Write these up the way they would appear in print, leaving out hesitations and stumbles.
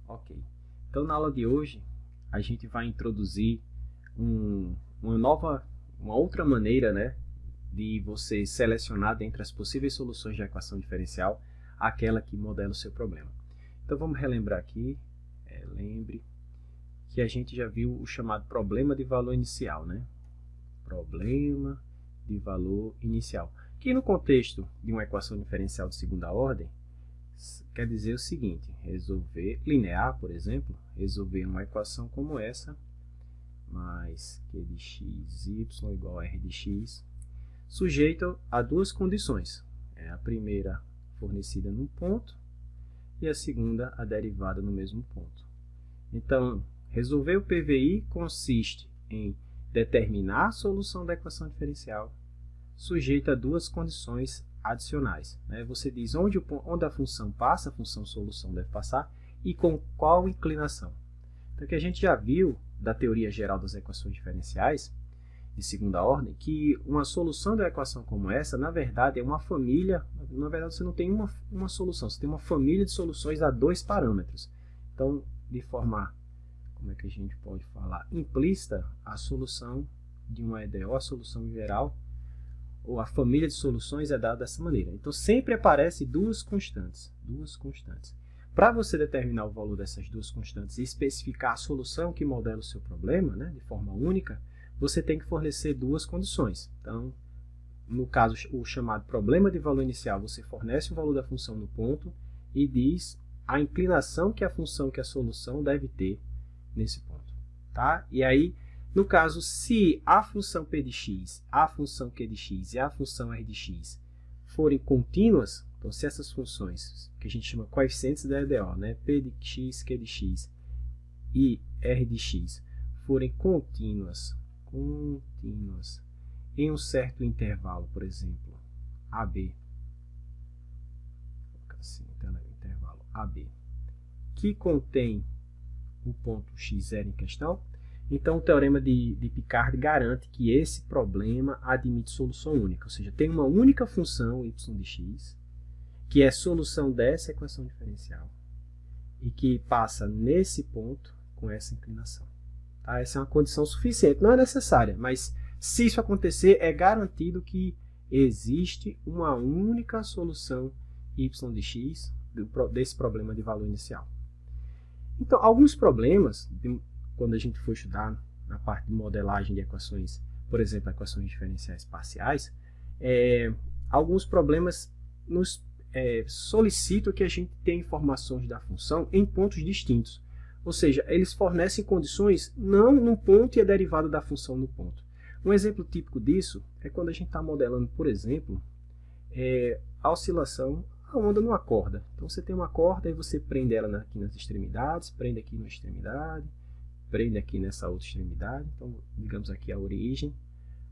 Ok. Então, na aula de hoje, a gente vai introduzir uma outra maneira, né, de você selecionar dentre as possíveis soluções de equação diferencial aquela que modela o seu problema. Então, vamos relembrar aqui. Lembre que a gente já viu o chamado problema de valor inicial, né? Problema de valor inicial. Que no contexto de uma equação diferencial de segunda ordem, quer dizer o seguinte: resolver linear, por exemplo, resolver uma equação como essa, mais q de x, y igual a r de x, sujeito a duas condições. A primeira fornecida num ponto e a segunda a derivada no mesmo ponto. Então, resolver o PVI consiste em determinar a solução da equação diferencial sujeita a duas condições adicionais. Você diz onde a função passa, a função solução deve passar, e com qual inclinação. Então, que a gente já viu da teoria geral das equações diferenciais de segunda ordem, que uma solução da equação como essa, na verdade, é uma família. Na verdade, você não tem uma solução, você tem uma família de soluções a dois parâmetros. Então, de forma, como é que a gente pode falar, implícita, a solução de uma EDO, a solução geral, ou a família de soluções é dada dessa maneira. Então, sempre aparece duas constantes. Para você determinar o valor dessas duas constantes e especificar a solução que modela o seu problema, né, de forma única, você tem que fornecer duas condições. Então, no caso, o chamado problema de valor inicial, você fornece o valor da função no ponto e diz a inclinação que a função, que a solução deve ter nesse ponto. Tá? E aí, no caso, se a função p de x, a função q de x e a função r de x forem contínuas, então se essas funções, que a gente chama coeficientes da EDO, né, p de x, q de x e r de x, forem contínuas em um certo intervalo, por exemplo, AB, assim, então, intervalo AB, que contém o ponto x0 em questão, então o teorema de Picard garante que esse problema admite solução única, ou seja, tem uma única função y de x, que é solução dessa equação diferencial, e que passa nesse ponto com essa inclinação. Tá? Essa é uma condição suficiente, não é necessária, mas se isso acontecer, é garantido que existe uma única solução y de x desse problema de valor inicial. Então, alguns problemas, quando a gente for estudar na parte de modelagem de equações, por exemplo, equações diferenciais parciais, alguns problemas nos solicitam que a gente tenha informações da função em pontos distintos. Ou seja, eles fornecem condições não no ponto e a derivada da função no ponto. Um exemplo típico disso é quando a gente está modelando, por exemplo, a oscilação, a onda numa corda. Então, você tem uma corda e você prende ela aqui nas extremidades, prende aqui numa extremidade, prende aqui nessa outra extremidade. Então, digamos aqui a origem,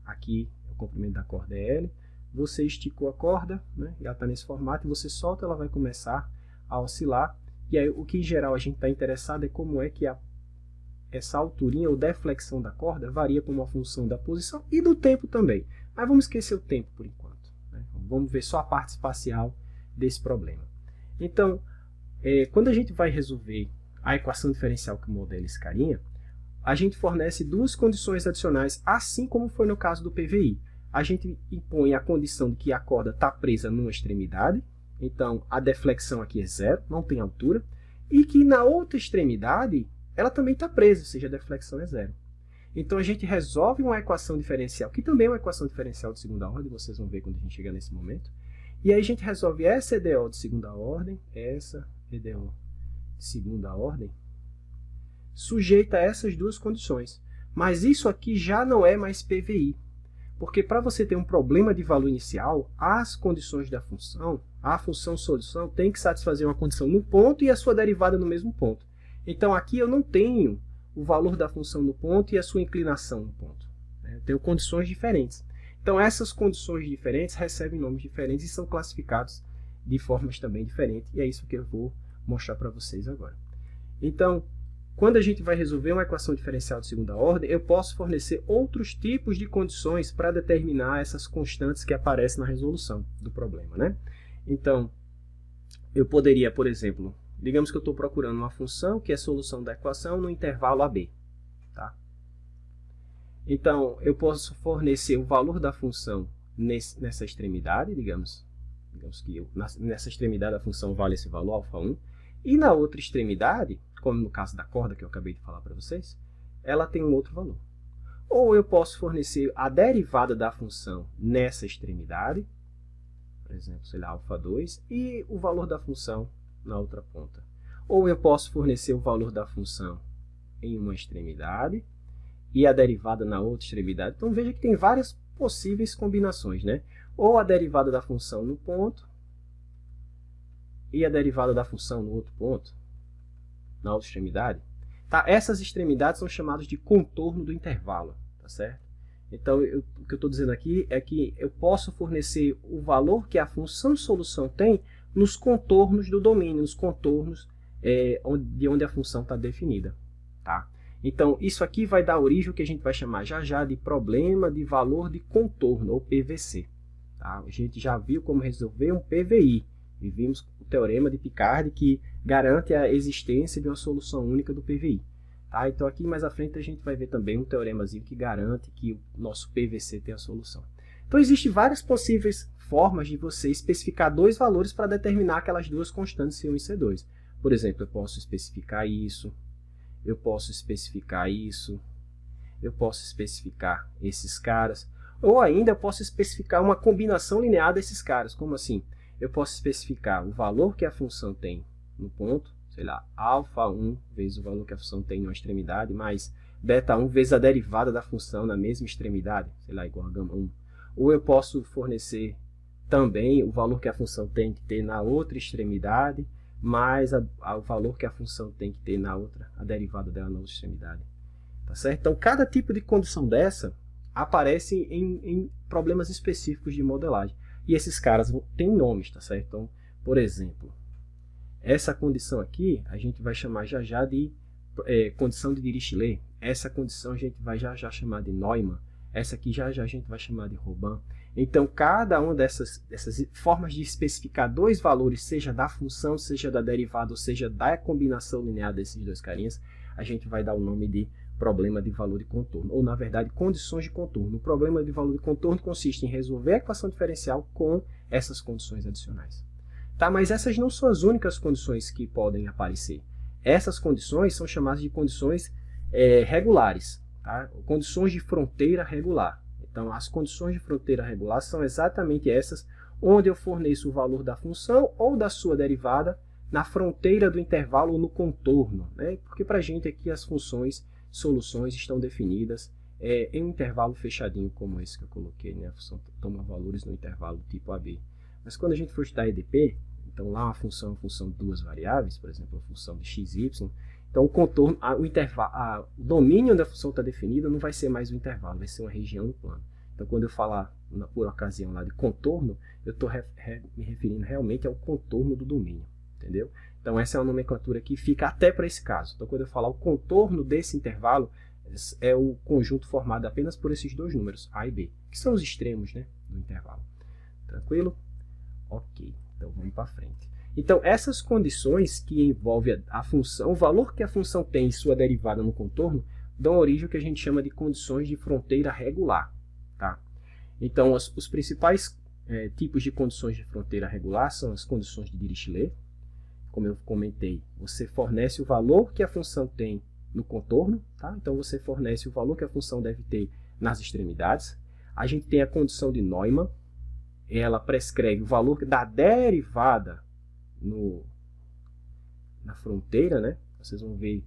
aqui o comprimento da corda é L. Você esticou a corda, né, e ela está nesse formato, e você solta, ela vai começar a oscilar. E aí, o que em geral a gente está interessado é como é que essa alturinha ou deflexão da corda varia como uma função da posição e do tempo também. Mas vamos esquecer o tempo por enquanto, né? Vamos ver só a parte espacial desse problema. Então, quando a gente vai resolver a equação diferencial que modela esse carinha, a gente fornece duas condições adicionais, assim como foi no caso do PVI. A gente impõe a condição de que a corda está presa numa extremidade, então a deflexão aqui é zero, não tem altura, e que na outra extremidade ela também está presa, ou seja, a deflexão é zero. Então a gente resolve uma equação diferencial, que também é uma equação diferencial de segunda ordem, vocês vão ver quando a gente chegar nesse momento, e aí a gente resolve essa EDO de segunda ordem, essa EDO de segunda ordem, sujeita a essas duas condições. Mas isso aqui já não é mais PVI, porque para você ter um problema de valor inicial, as condições da função, a função solução tem que satisfazer uma condição no ponto e a sua derivada no mesmo ponto. Então aqui eu não tenho o valor da função no ponto e a sua inclinação no ponto. Eu tenho condições diferentes. Então essas condições diferentes recebem nomes diferentes e são classificados de formas também diferentes. E é isso que eu vou mostrar para vocês agora. Então, quando a gente vai resolver uma equação diferencial de segunda ordem, eu posso fornecer outros tipos de condições para determinar essas constantes que aparecem na resolução do problema, né? Então, eu poderia, por exemplo, digamos que eu estou procurando uma função que é a solução da equação no intervalo AB. Tá? Então, eu posso fornecer o valor da função nessa extremidade, digamos que nessa extremidade a função vale esse valor, α1, e na outra extremidade, como no caso da corda que eu acabei de falar para vocês, ela tem um outro valor. Ou eu posso fornecer a derivada da função nessa extremidade, por exemplo, sei lá, α2, e o valor da função na outra ponta. Ou eu posso fornecer o valor da função em uma extremidade e a derivada na outra extremidade. Então, veja que tem várias possíveis combinações, né? Ou a derivada da função no ponto e a derivada da função no outro ponto, na outra extremidade. Tá? Essas extremidades são chamadas de contorno do intervalo, tá certo? Então, o que eu estou dizendo aqui é que eu posso fornecer o valor que a função solução tem nos contornos do domínio, nos contornos de onde a função está definida. Tá? Então, isso aqui vai dar origem ao que a gente vai chamar já já de problema de valor de contorno, ou PVC. Tá? A gente já viu como resolver um PVI, e vimos o teorema de Picard que garante a existência de uma solução única do PVI. Tá? Então, aqui mais à frente a gente vai ver também um teoremazinho que garante que o nosso PVC tem a solução. Então, existem várias possíveis formas de você especificar dois valores para determinar aquelas duas constantes C1 e C2. Por exemplo, eu posso especificar isso, eu posso especificar isso, eu posso especificar esses caras, ou ainda eu posso especificar uma combinação linear desses caras. Como assim? Eu posso especificar o valor que a função tem no ponto, sei lá, α1 vezes o valor que a função tem na extremidade, mais β1 vezes a derivada da função na mesma extremidade, sei lá, igual a γ1. Ou eu posso fornecer também o valor que a função tem que ter na outra extremidade, mais o valor que a função tem que ter na outra, a derivada dela na outra extremidade. Tá certo? Então, cada tipo de condição dessa aparece em problemas específicos de modelagem. E esses caras têm nomes, tá certo? Então, por exemplo, essa condição aqui a gente vai chamar já já de condição de Dirichlet. Essa condição a gente vai já já chamar de Neumann. Essa aqui já já a gente vai chamar de Robin. Então, cada uma dessas formas de especificar dois valores, seja da função, seja da derivada, ou seja da combinação linear desses dois carinhas, a gente vai dar o nome de problema de valor de contorno, ou na verdade condições de contorno. O problema de valor de contorno consiste em resolver a equação diferencial com essas condições adicionais. Tá? Mas essas não são as únicas condições que podem aparecer. Essas condições são chamadas de condições regulares, tá? Condições de fronteira regular. Então, as condições de fronteira regular são exatamente essas, onde eu forneço o valor da função ou da sua derivada na fronteira do intervalo ou no contorno, né? Porque para a gente aqui as soluções estão definidas em um intervalo fechadinho como esse que eu coloquei, né? A função toma valores no intervalo tipo AB. Mas quando a gente for estudar EDP, então lá uma função de duas variáveis, por exemplo, a função de x e y, então o contorno, o domínio onde a função está definida não vai ser mais um intervalo, vai ser uma região no plano. Então quando eu falar, por ocasião lá de contorno, eu estou me referindo realmente ao contorno do domínio, entendeu? Então essa é uma nomenclatura que fica até para esse caso. Então quando eu falar o contorno desse intervalo, é o conjunto formado apenas por esses dois números, A e B, que são os extremos, né, do intervalo. Tranquilo? Ok, então vamos para frente. Então, essas condições que envolvem a função, o valor que a função tem em sua derivada no contorno, dão origem ao que a gente chama de condições de fronteira regular. Tá? Então, os principais tipos de condições de fronteira regular são as condições de Dirichlet. Como eu comentei, você fornece o valor que a função tem no contorno. Tá? Então, você fornece o valor que a função deve ter nas extremidades. A gente tem a condição de Neumann. Ela prescreve o valor da derivada na fronteira, né? Vocês vão ver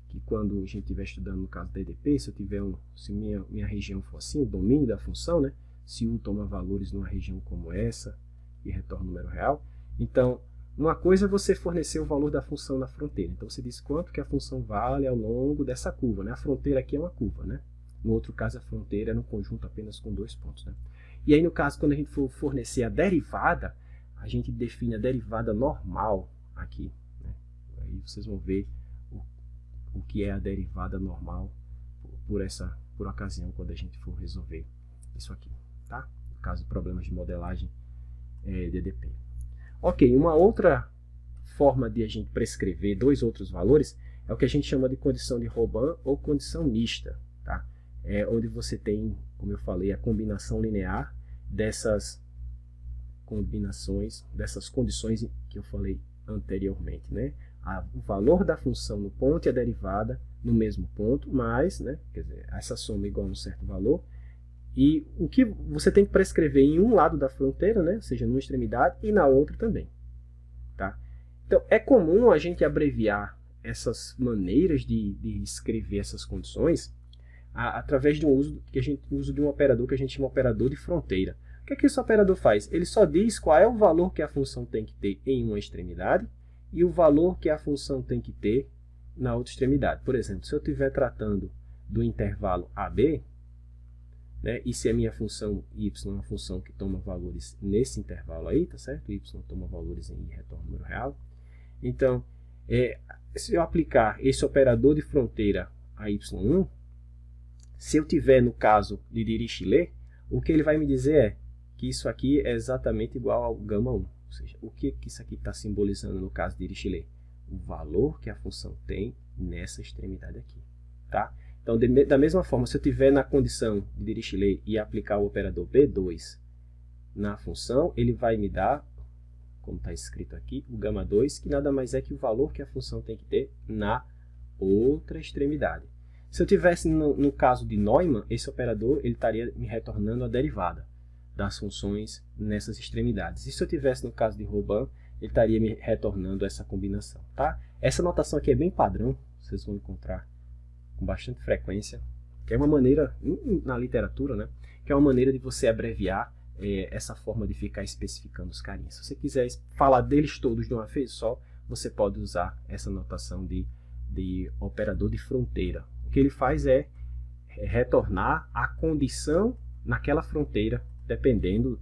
que quando a gente estiver estudando no caso da EDP, se minha região for assim, o domínio da função, né? Se U toma valores numa região como essa e retorna um número real. Então, uma coisa é você fornecer o valor da função na fronteira. Então, você diz quanto que a função vale ao longo dessa curva, né? A fronteira aqui é uma curva, né? No outro caso, a fronteira é um conjunto apenas com dois pontos, né? E aí, no caso, quando a gente for fornecer a derivada, a gente define a derivada normal aqui, né? Aí vocês vão ver o que é a derivada normal por ocasião, quando a gente for resolver isso aqui, tá? No caso de problemas de modelagem de EDP. Ok, uma outra forma de a gente prescrever dois outros valores é o que a gente chama de condição de Robin ou condição mista, tá? É onde você tem, como eu falei, a combinação linear dessas condições que eu falei anteriormente, né? O valor da função no ponto e a derivada no mesmo ponto, mais, né? Quer dizer, essa soma igual a um certo valor, e o que você tem que prescrever em um lado da fronteira, né? Ou seja, numa extremidade, e na outra também. Tá? Então, é comum a gente abreviar essas maneiras de escrever essas condições através de um uso que a gente usa de um operador que a gente chama de operador de fronteira. O que é que esse operador faz? Ele só diz qual é o valor que a função tem que ter em uma extremidade e o valor que a função tem que ter na outra extremidade. Por exemplo, se eu estiver tratando do intervalo AB, né, e se a minha função y é uma função que toma valores nesse intervalo aí, tá certo? Y toma valores em i retorno número real. Então, se eu aplicar esse operador de fronteira a y1, se eu tiver no caso de Dirichlet, o que ele vai me dizer é que isso aqui é exatamente igual ao gama 1. Ou seja, o que isso aqui está simbolizando no caso de Dirichlet? O valor que a função tem nessa extremidade aqui. Tá? Então, da mesma forma, se eu tiver na condição de Dirichlet e aplicar o operador B2 na função, ele vai me dar, como está escrito aqui, o gama 2, que nada mais é que o valor que a função tem que ter na outra extremidade. Se eu tivesse no caso de Neumann, esse operador ele estaria me retornando a derivada das funções nessas extremidades. E se eu tivesse no caso de Robin, ele estaria me retornando essa combinação. Tá? Essa notação aqui é bem padrão, vocês vão encontrar com bastante frequência, que é uma maneira, na literatura, né, que é uma maneira de você abreviar essa forma de ficar especificando os carinhas. Se você quiser falar deles todos de uma vez só, você pode usar essa notação de operador de fronteira. O que ele faz é retornar a condição naquela fronteira, dependendo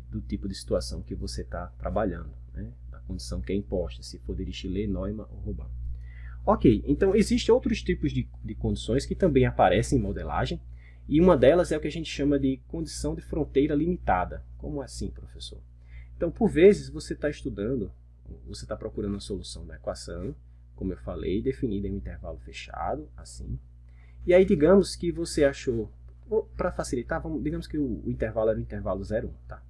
do tipo de situação que você está trabalhando, né, da condição que é imposta, se for Dirichlet, Neumann ou Robin. Ok, então existem outros tipos de condições que também aparecem em modelagem, e uma delas é o que a gente chama de condição de fronteira limitada. Como assim, professor? Então, por vezes, você está estudando, você está procurando uma solução da equação, como eu falei, definida em um intervalo fechado, assim. E aí, digamos que você achou, para facilitar, digamos que o intervalo era o intervalo 0,1, tá?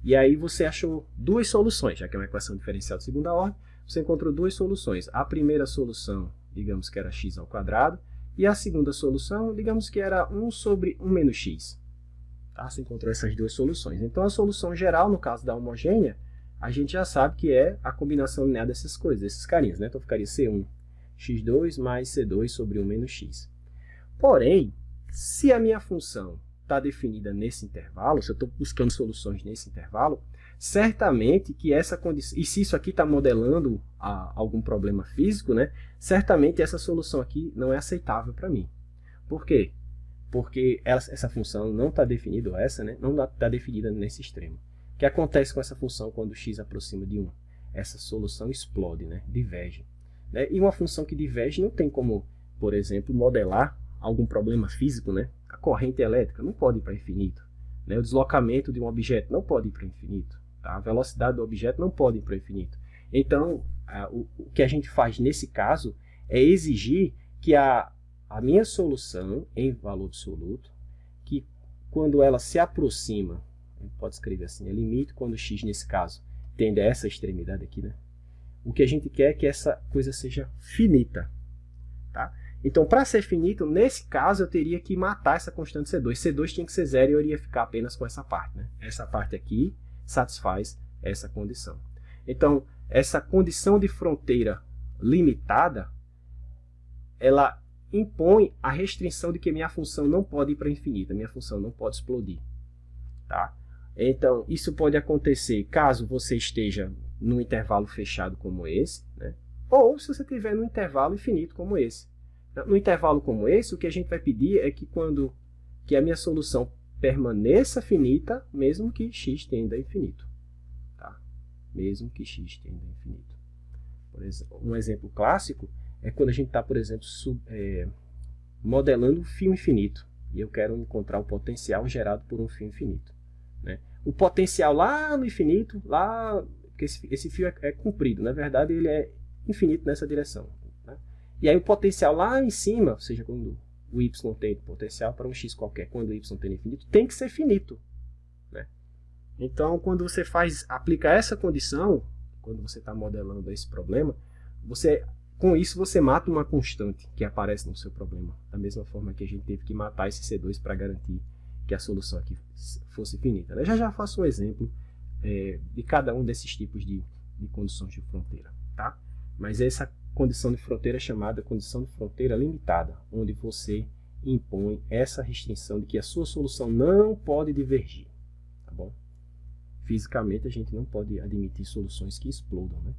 E aí você achou duas soluções, já que é uma equação diferencial de segunda ordem, você encontrou duas soluções. A primeira solução, digamos que era x ao quadrado, e a segunda solução, digamos que era 1 sobre 1 menos x. Tá? Você encontrou essas duas soluções. Então, a solução geral, no caso da homogênea, a gente já sabe que é a combinação linear dessas coisas, desses carinhas, né? Então, ficaria C1, x2 mais C2 sobre 1 menos x. Porém, se a minha função está definida nesse intervalo, se eu estou buscando soluções nesse intervalo, certamente que essa condição, e se isso aqui está modelando algum problema físico, né, certamente essa solução aqui não é aceitável para mim. Por quê? Porque essa função não está definida, né, não está definida nesse extremo. O que acontece com essa função quando x aproxima de 1? Essa solução explode, né, diverge. Né, e uma função que diverge não tem como, por exemplo, modelar algum problema físico, né? A corrente elétrica não pode ir para infinito. Né? O deslocamento de um objeto não pode ir para infinito. Tá? A velocidade do objeto não pode ir para infinito. Então, o que a gente faz nesse caso é exigir que a minha solução em valor absoluto, que quando ela se aproxima, a gente pode escrever assim, é limite quando x, nesse caso, tende a essa extremidade aqui, né? O que a gente quer é que essa coisa seja finita. Tá? Então, para ser finito, nesse caso, eu teria que matar essa constante C2. C2 tinha que ser zero e eu iria ficar apenas com essa parte. Né? Essa parte aqui satisfaz essa condição. Então, essa condição de fronteira limitada, ela impõe a restrição de que minha função não pode ir para infinito, minha função não pode explodir. Tá? Então, isso pode acontecer caso você esteja num intervalo fechado como esse, né? Ou se você estiver num intervalo infinito como esse. No intervalo como esse, o que a gente vai pedir é que a minha solução permaneça finita, mesmo que x tenda a infinito. Tá? Mesmo que x tenda a infinito. Por exemplo, um exemplo clássico é quando a gente está, por exemplo, modelando um fio infinito. E eu quero encontrar o potencial gerado por um fio infinito. Né? O potencial lá no infinito, lá porque esse fio é comprido, na verdade ele é infinito nessa direção. Né? E aí o potencial lá em cima, ou seja, quando o y tem potencial para um x qualquer, quando o y tem infinito, tem que ser finito. Né? Então, quando você aplica essa condição, quando você está modelando esse problema, com isso você mata uma constante que aparece no seu problema, da mesma forma que a gente teve que matar esse C2 para garantir que a solução aqui fosse finita. Eu já faço um exemplo de cada um desses tipos de condições de fronteira. Tá? Mas essa condição de fronteira é chamada condição de fronteira limitada, onde você impõe essa restrição de que a sua solução não pode divergir. Tá bom? Fisicamente, a gente não pode admitir soluções que explodam. Né?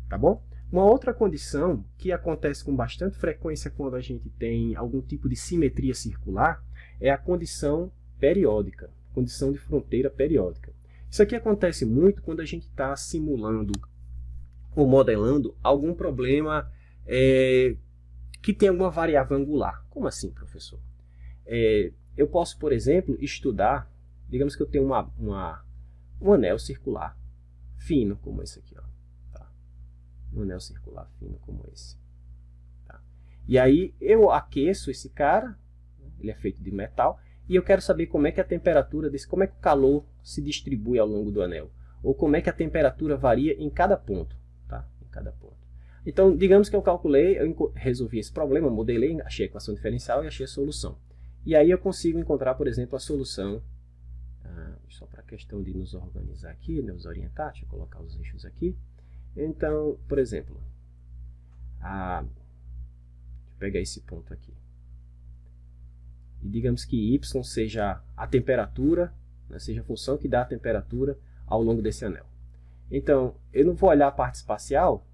Tá bom? Uma outra condição que acontece com bastante frequência quando a gente tem algum tipo de simetria circular é a condição periódica, condição de fronteira periódica. Isso aqui acontece muito quando a gente está simulando ou modelando algum problema que tem alguma variável angular. Como assim, professor? Eu posso, por exemplo, estudar, digamos que eu tenho um anel circular fino, como esse aqui. Ó, tá? Um anel circular fino como esse. Tá? E aí eu aqueço esse cara, ele é feito de metal, e eu quero saber como é que a temperatura como é que o calor se distribui ao longo do anel, ou como é que a temperatura varia em cada ponto. Tá? Em cada ponto. Então, digamos que eu resolvi esse problema, modelei, achei a equação diferencial e achei a solução. E aí eu consigo encontrar, por exemplo, a solução, só para a questão de nos organizar aqui, nos orientar, deixa eu colocar os eixos aqui. Então, por exemplo, deixa eu pegar esse ponto aqui. E digamos que y seja a temperatura, né, seja a função que dá a temperatura ao longo desse anel. Então, eu não vou olhar a parte espacial,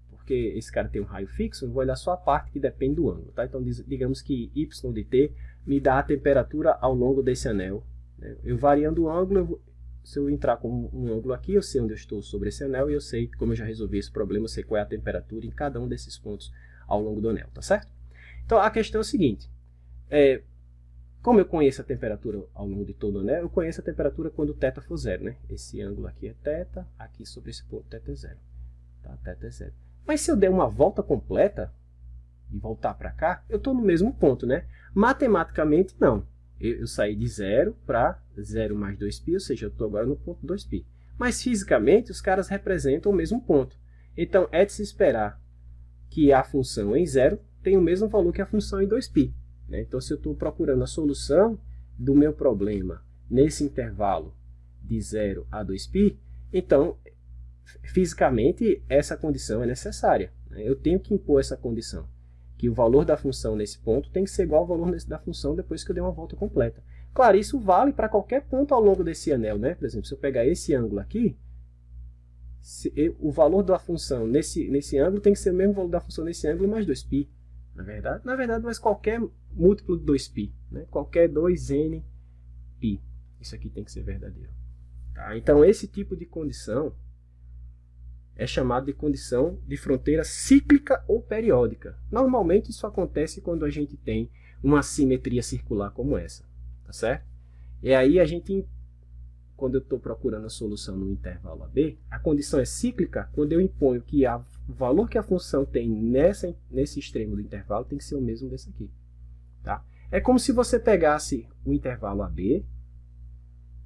porque esse cara tem um raio fixo, eu vou olhar só a parte que depende do ângulo. Tá? Então, digamos que y de t me dá a temperatura ao longo desse anel. Né? Eu variando o ângulo, se eu entrar com um ângulo aqui, eu sei onde eu estou sobre esse anel, e eu sei, como eu já resolvi esse problema, eu sei qual é a temperatura em cada um desses pontos ao longo do anel. Tá certo? Então, a questão é a seguinte. Como eu conheço a temperatura ao longo de todo o anel, eu conheço a temperatura quando θ for zero. Né? Esse ângulo aqui é θ, aqui sobre esse ponto θ é zero. Tá? θ é zero. Mas se eu der uma volta completa e voltar para cá, eu estou no mesmo ponto. Né? Matematicamente, não. Eu saí de 0 para 0 mais 2π, ou seja, eu estou agora no ponto 2π. Mas fisicamente, os caras representam o mesmo ponto. Então, é de se esperar que a função em 0 tenha o mesmo valor que a função em 2π. Né? Então, se eu estou procurando a solução do meu problema nesse intervalo de 0 a 2π, então, fisicamente, essa condição é necessária. Né? Eu tenho que impor essa condição, que o valor da função nesse ponto tem que ser igual ao valor da função depois que eu dei uma volta completa. Claro, isso vale para qualquer ponto ao longo desse anel. Né? Por exemplo, se eu pegar esse ângulo aqui, o valor da função nesse ângulo tem que ser o mesmo valor da função nesse ângulo mais 2π. Na verdade, mas qualquer múltiplo de 2π, né? Qualquer 2nπ. Isso aqui tem que ser verdadeiro. Tá? Então, esse tipo de condição é chamado de condição de fronteira cíclica ou periódica. Normalmente, isso acontece quando a gente tem uma simetria circular como essa. Tá certo? E aí, quando eu estou procurando a solução no intervalo AB, a condição é cíclica quando eu imponho que o valor que a função tem nesse extremo do intervalo tem que ser o mesmo desse aqui. Tá? É como se você pegasse o intervalo AB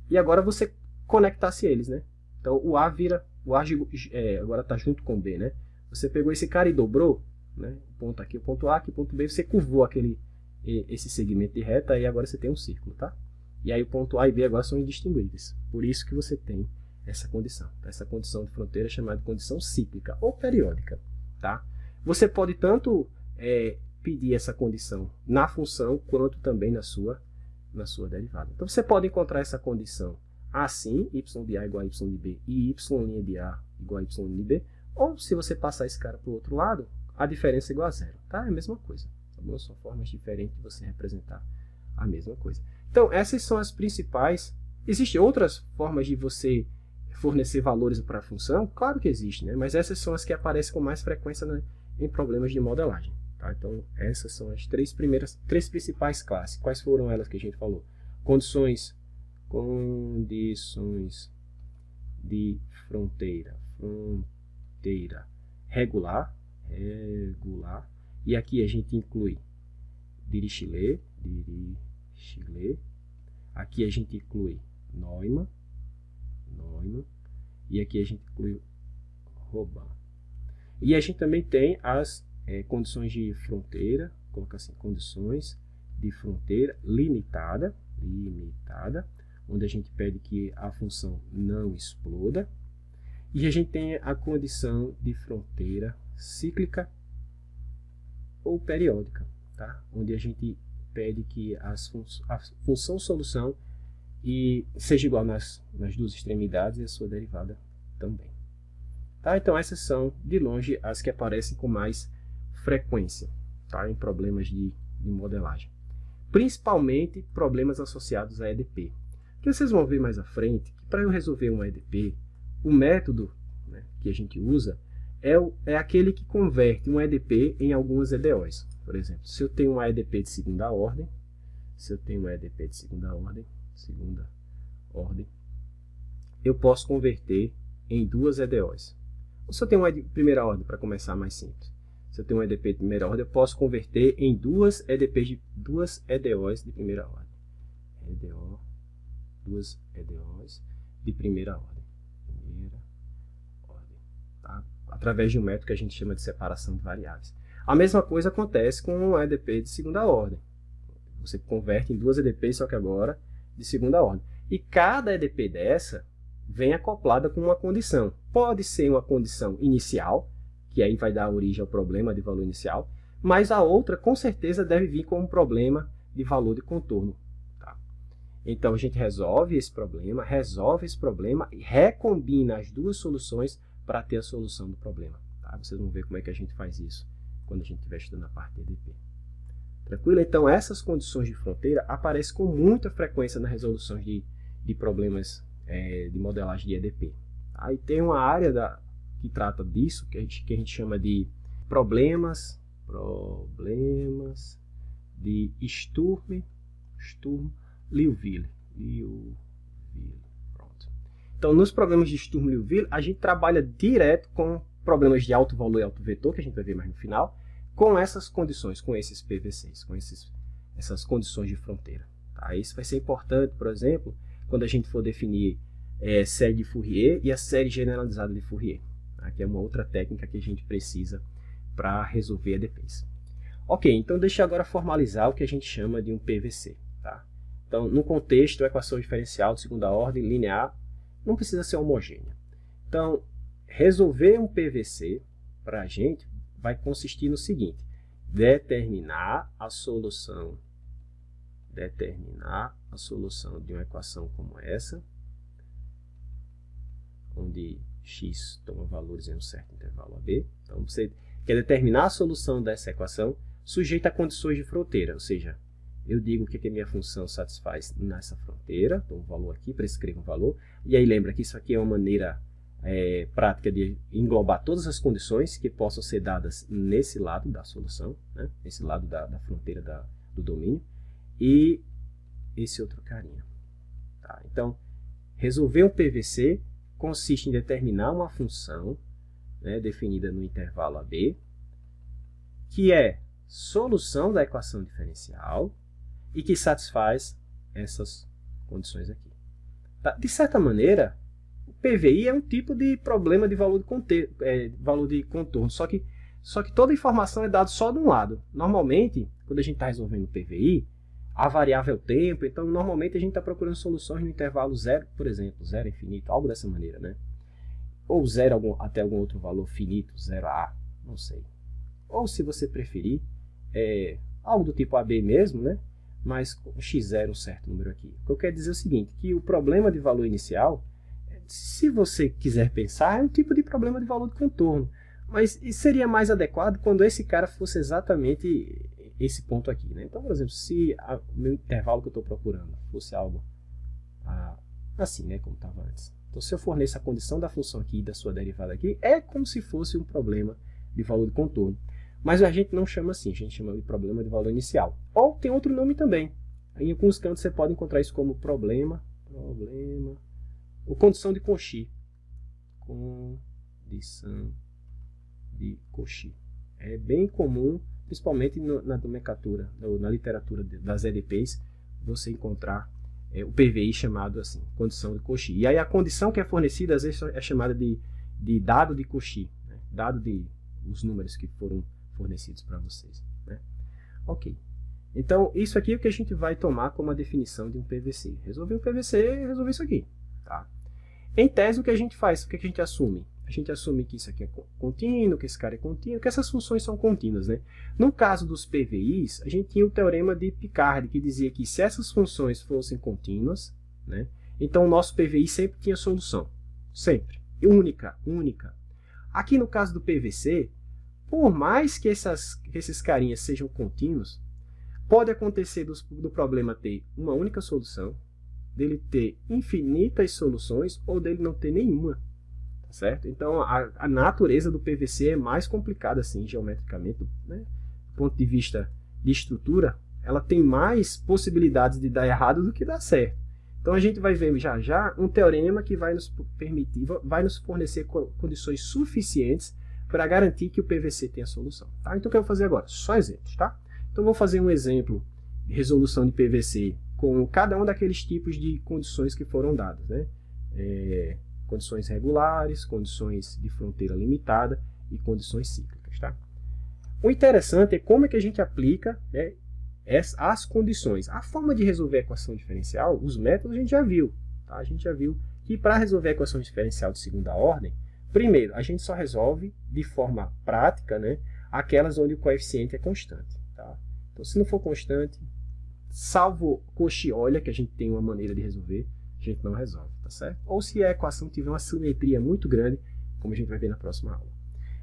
e agora você conectasse eles. Né? Então, o A agora está junto com o B. Né? Você pegou esse cara e dobrou, né? O ponto aqui, o ponto A, aqui o ponto B, você curvou esse segmento de reta e agora você tem um círculo. Tá? E aí o ponto A e B agora são indistinguíveis. Por isso que você tem essa condição. Essa condição de fronteira é chamada de condição cíclica ou periódica. Tá? Você pode tanto pedir essa condição na função quanto também na sua derivada. Então você pode encontrar essa condição assim, y de A igual a y de B e y' de A igual a y de B, ou se você passar esse cara para o outro lado, a diferença é igual a zero. Tá? É a mesma coisa. Tá bom? São formas diferentes de você representar a mesma coisa. Então, essas são as principais. Existem outras formas de você fornecer valores para a função? Claro que existe, né? Mas essas são as que aparecem com mais frequência em problemas de modelagem. Tá? Então, essas são as três principais classes. Quais foram elas que a gente falou? Condições de fronteira regular, e aqui a gente inclui Dirichlet, aqui a gente inclui Neumann, e aqui a gente inclui Robin. E a gente também tem as condições de fronteira, coloca assim, condições de fronteira limitada, onde a gente pede que a função não exploda. E a gente tem a condição de fronteira cíclica ou periódica, tá? Onde a gente pede que a função solução seja igual nas duas extremidades e a sua derivada também. Tá? Então essas são, de longe, as que aparecem com mais frequência, tá? Em problemas de modelagem. Principalmente problemas associados a EDP. Que vocês vão ver mais à frente que para eu resolver um EDP, o método, né, que a gente usa é aquele que converte um EDP em algumas EDOs. Por exemplo, se eu tenho um EDP de segunda ordem, eu posso converter em duas EDOs. Ou se eu tenho uma de primeira ordem, para começar mais simples. Se eu tenho um EDP de primeira ordem, eu posso converter em duas EDOs de primeira ordem. Duas EDOs de primeira ordem. Tá? Através de um método que a gente chama de separação de variáveis. A mesma coisa acontece com um EDP de segunda ordem. Você converte em duas EDPs, só que agora de segunda ordem. E cada EDP dessa vem acoplada com uma condição. Pode ser uma condição inicial, que aí vai dar origem ao problema de valor inicial, mas a outra com certeza deve vir com um problema de valor de contorno. Tá? Então a gente resolve esse problema e recombina as duas soluções para ter a solução do problema. Tá? Vocês vão ver como é que a gente faz isso quando a gente estiver estudando a parte de EDP. Tranquilo? Então essas condições de fronteira aparecem com muita frequência nas resoluções de problemas de modelagem de EDP. Aí tem uma área que trata disso, que a gente chama de problemas de Sturm-Liouville. Pronto. Então, nos problemas de Sturm-Liouville, a gente trabalha direto com problemas de alto valor e alto vetor, que a gente vai ver mais no final, com essas condições, com esses PVCs, com essas condições de fronteira. Tá? Isso vai ser importante, por exemplo, quando a gente for definir série de Fourier e a série generalizada de Fourier. Aqui é uma outra técnica que a gente precisa para resolver EDPs. Ok, então deixa eu agora formalizar o que a gente chama de um PVC. Tá? Então, no contexto, a equação diferencial de segunda ordem linear não precisa ser homogênea. Então, resolver um PVC para a gente vai consistir no seguinte: determinar a solução de uma equação como essa, onde x toma valores em um certo intervalo AB. Então, você quer determinar a solução dessa equação sujeita a condições de fronteira, ou seja, eu digo o que a minha função satisfaz nessa fronteira, dou um valor aqui, prescrevo um valor, e aí lembra que isso aqui é uma maneira prática de englobar todas as condições que possam ser dadas nesse lado da solução, né? Nesse lado da fronteira do domínio, e esse outro carinha. Tá? Então, resolver um PVC consiste em determinar uma função, né, definida no intervalo AB, que é solução da equação diferencial e que satisfaz essas condições aqui. Tá? De certa maneira, o PVI é um tipo de problema de valor de contorno, só que toda a informação é dada só de um lado. Normalmente, quando a gente está resolvendo o PVI, a variável é o tempo, então normalmente a gente está procurando soluções no intervalo zero, por exemplo, zero infinito, algo dessa maneira, né? Ou zero até algum outro valor finito, 0a, não sei. Ou se você preferir, algo do tipo AB mesmo, né? Mas com x0 um certo número aqui. O que eu quero dizer é o seguinte, que o problema de valor inicial, se você quiser pensar, é um tipo de problema de valor de contorno. Mas seria mais adequado quando esse cara fosse exatamente esse ponto aqui, né? Então, por exemplo, se o meu intervalo que eu estou procurando fosse algo assim, né, como estava antes. Então, se eu forneço a condição da função aqui e da sua derivada aqui, é como se fosse um problema de valor de contorno. Mas a gente não chama assim, a gente chama de problema de valor inicial. Ou tem outro nome também. Em alguns cantos você pode encontrar isso como problema ou condição de Cauchy. condição de Cauchy. É bem comum, principalmente na nomenclatura, na literatura das EDPs, você encontrar o PVI chamado assim, condição de Cauchy. E aí a condição que é fornecida, às vezes, é chamada de dado de Cauchy, né? Dado de os números que foram fornecidos para vocês, né? Ok. Então, isso aqui é o que a gente vai tomar como a definição de um PVC. Resolver um PVC, resolver isso aqui. Tá? Em tese, o que a gente faz? O que a gente assume? A gente assume que isso aqui é contínuo, que esse cara é contínuo, que essas funções são contínuas, né? No caso dos PVIs, a gente tinha o teorema de Picard, que dizia que se essas funções fossem contínuas, né, então o nosso PVI sempre tinha solução. Sempre. Única. Aqui no caso do PVC, por mais que esses carinhas sejam contínuos, pode acontecer do problema ter uma única solução, dele ter infinitas soluções ou dele não ter nenhuma. Tá certo? Então, a natureza do PVC é mais complicada assim, geometricamente, né? Do ponto de vista de estrutura, ela tem mais possibilidades de dar errado do que dar certo. Então, a gente vai ver já um teorema que vai nos permitir, vai nos fornecer condições suficientes para garantir que o PVC tenha solução. Tá? Então, o que eu vou fazer agora? Só exemplos, tá? Então, vou fazer um exemplo de resolução de PVC com cada um daqueles tipos de condições que foram dadas, né? Condições regulares, condições de fronteira limitada e condições cíclicas. Tá? O interessante é como é que a gente aplica, né, as condições. A forma de resolver a equação diferencial, os métodos a gente já viu. Tá? A gente já viu que para resolver a equação diferencial de segunda ordem, primeiro, a gente só resolve de forma prática, né, aquelas onde o coeficiente é constante. Tá? Então, se não for constante, salvo Cauchy, olha que a gente tem uma maneira de resolver, a gente não resolve, tá certo? Ou se a equação tiver uma simetria muito grande, como a gente vai ver na próxima aula.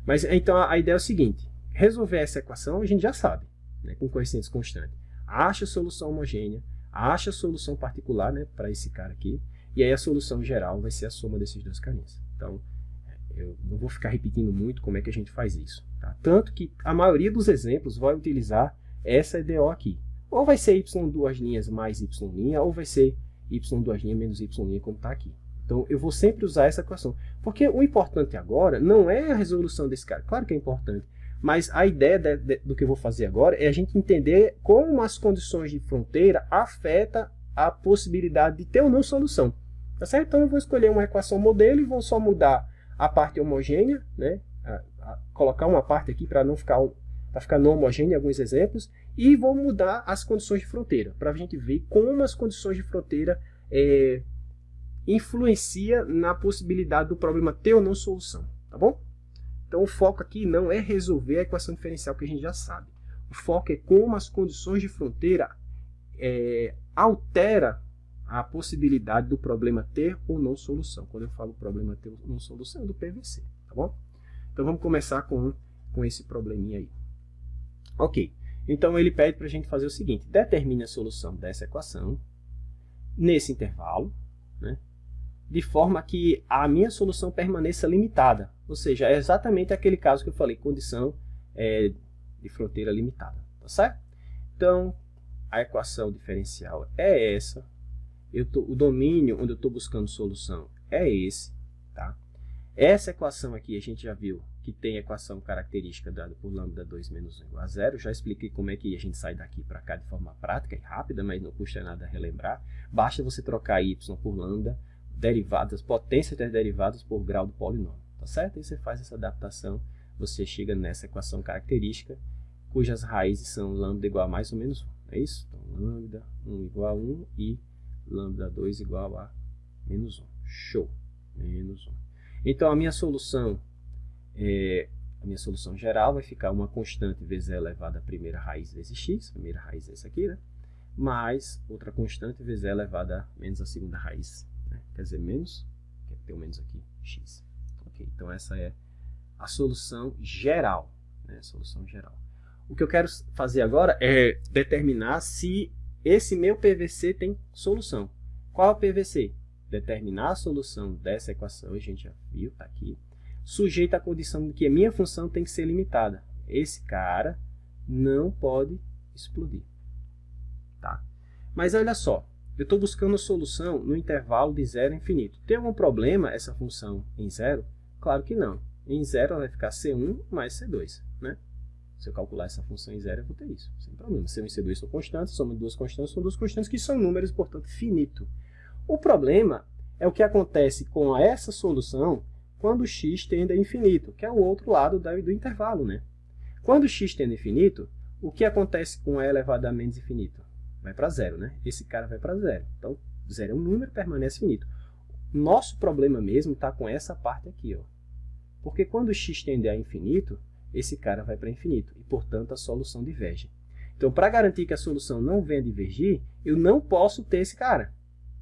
Mas então a ideia é o seguinte: resolver essa equação a gente já sabe, né, com coeficientes constantes. Acha a solução homogênea, acha a solução particular, né, para esse cara aqui, e aí a solução geral vai ser a soma desses dois carinhas. Então, eu não vou ficar repetindo muito como é que a gente faz isso. Tá? Tanto que a maioria dos exemplos vai utilizar essa EDO aqui. Ou vai ser y duas linhas mais y', ou vai ser y duas linhas menos y', como está aqui. Então, eu vou sempre usar essa equação. Porque o importante agora não é a resolução desse cara. Claro que é importante. Mas a ideia do que eu vou fazer agora é a gente entender como as condições de fronteira afetam a possibilidade de ter ou não solução. Tá certo? Então, eu vou escolher uma equação modelo e vou só mudar a parte homogênea, né? Colocar uma parte aqui para não ficar... para ficar não homogêneo em alguns exemplos, e vou mudar as condições de fronteira, para a gente ver como as condições de fronteira influenciam na possibilidade do problema ter ou não solução, tá bom? Então o foco aqui não é resolver a equação diferencial que a gente já sabe, o foco é como as condições de fronteira altera a possibilidade do problema ter ou não solução. Quando eu falo problema ter ou não solução, é do PVC, tá bom? Então vamos começar com esse probleminha aí. Ok, então ele pede para a gente fazer o seguinte: determine a solução dessa equação nesse intervalo, né, de forma que a minha solução permaneça limitada. Ou seja, é exatamente aquele caso que eu falei, condição de fronteira limitada. Tá certo? Então, a equação diferencial é essa. O domínio onde eu estou buscando solução é esse. Tá? Essa equação aqui a gente já viu que tem a equação característica dada por lambda 2 menos 1 igual a 0. Já expliquei como é que a gente sai daqui para cá de forma prática e rápida, mas não custa nada relembrar. Basta você trocar y por lambda, derivadas, potências das derivadas por grau do polinômio. Tá certo? Aí você faz essa adaptação, você chega nessa equação característica, cujas raízes são lambda igual a mais ou menos 1. É isso? Então, lambda 1 igual a 1 e lambda 2 igual a menos 1. Show! Menos 1. Então, a minha solução geral vai ficar uma constante vezes a elevada à primeira raiz vezes x, a primeira raiz é essa aqui, né? Mais outra constante vezes a elevada a menos a segunda raiz, né? Quer dizer, menos, quer ter o menos aqui, x. Ok, então essa é a solução geral, né? Solução geral. O que eu quero fazer agora é determinar se esse meu PVC tem solução. Qual é o PVC? Determinar a solução dessa equação, a gente já viu, está aqui, sujeita à condição de que a minha função tem que ser limitada. Esse cara não pode explodir. Tá? Mas olha só, eu estou buscando a solução no intervalo de 0 a infinito. Tem algum problema essa função em 0? Claro que não. Em 0 ela vai ficar C1 mais C2, né? Se eu calcular essa função em 0, eu vou ter isso, sem problema. C1 e C2 são constantes, são duas constantes que são números, portanto, finito. O problema é o que acontece com essa solução quando x tende a infinito, que é o outro lado do intervalo, né? Quando x tende a infinito, o que acontece com e elevado a menos infinito? Vai para zero, né? Esse cara vai para zero. Então, zero é um número, permanece finito. Nosso problema mesmo está com essa parte aqui, ó. Porque quando x tende a infinito, esse cara vai para infinito. E, portanto, a solução diverge. Então, para garantir que a solução não venha divergir, eu não posso ter esse cara.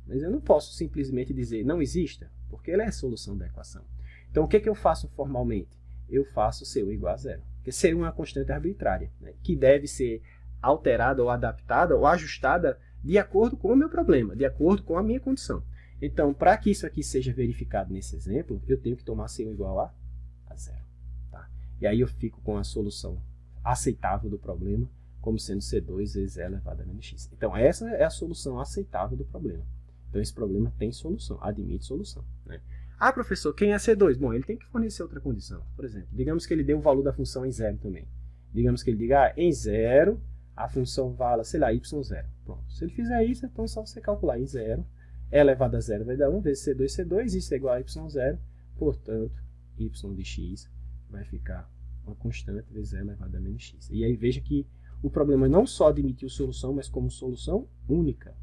Mas eu não posso simplesmente dizer não exista, porque ele é a solução da equação. Então, o que eu faço formalmente? Eu faço C1 igual a zero. Porque C1 é uma constante arbitrária, né, que deve ser alterada ou adaptada ou ajustada de acordo com o meu problema, de acordo com a minha condição. Então, para que isso aqui seja verificado nesse exemplo, eu tenho que tomar C1 igual a zero. Tá? E aí eu fico com a solução aceitável do problema, como sendo C2 vezes E elevado a menos x. Então, essa é a solução aceitável do problema. Então, esse problema tem solução, admite solução, né? Ah, professor, quem é C2? Bom, ele tem que fornecer outra condição. Por exemplo, digamos que ele dê o valor da função em zero também. Digamos que ele diga, em zero, a função vala, sei lá, y0. Pronto. Se ele fizer isso, então é só você calcular em zero. E elevado a zero vai dar 1 vezes C2, isso é igual a y0. Portanto, y de x vai ficar uma constante vezes E elevado a menos x. E aí veja que o problema não só admitiu solução, mas como solução única.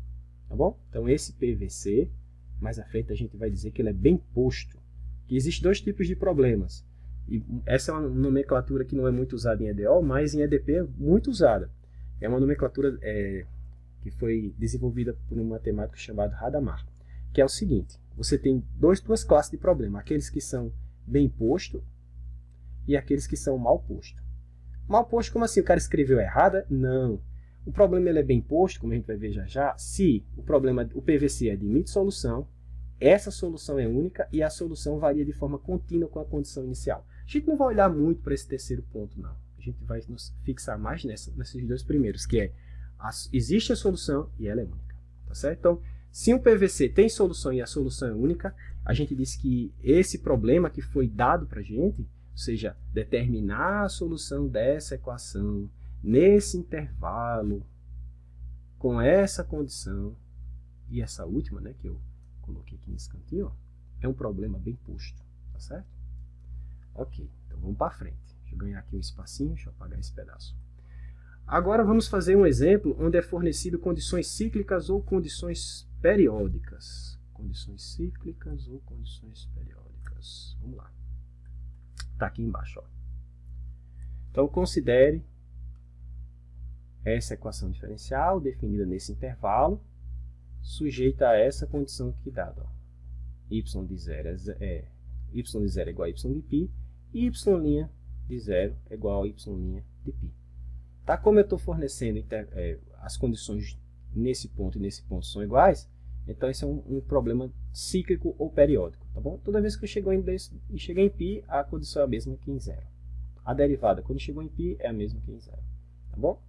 Tá bom? Então, esse PVC, mais à frente a gente vai dizer que ele é bem posto. Que existem dois tipos de problemas. E essa é uma nomenclatura que não é muito usada em EDO, mas em EDP é muito usada. É uma nomenclatura que foi desenvolvida por um matemático chamado Hadamard, que é o seguinte: você tem duas classes de problema, aqueles que são bem posto e aqueles que são mal posto. Mal posto, como assim? O cara escreveu errado? Não. O problema ele é bem posto, como a gente vai ver já já, se o PVC admite solução, essa solução é única e a solução varia de forma contínua com a condição inicial. A gente não vai olhar muito para esse terceiro ponto, não. A gente vai nos fixar mais nesses dois primeiros, que é existe a solução e ela é única. Tá certo? Então, se um PVC tem solução e a solução é única, a gente diz que esse problema que foi dado para a gente, ou seja, determinar a solução dessa equação nesse intervalo, com essa condição, e essa última, né, que eu coloquei aqui nesse cantinho, ó, é um problema bem posto. Tá certo? Ok, então vamos para frente. Deixa eu ganhar aqui um espacinho, deixa eu apagar esse pedaço. Agora vamos fazer um exemplo onde é fornecido condições cíclicas ou condições periódicas. Condições cíclicas ou condições periódicas. Vamos lá. Está aqui embaixo. Ó. Então, considere essa equação diferencial definida nesse intervalo, sujeita a essa condição aqui dada. Ó. Y de 0 é igual a y de π, e y' de 0 é igual a y' de π. Tá? Como eu estou fornecendo as condições nesse ponto e nesse ponto são iguais, então esse é um problema cíclico ou periódico. Tá bom? Toda vez que eu chego em π, a condição é a mesma que em 0. A derivada, quando chegou em π, é a mesma que em 0. Tá bom?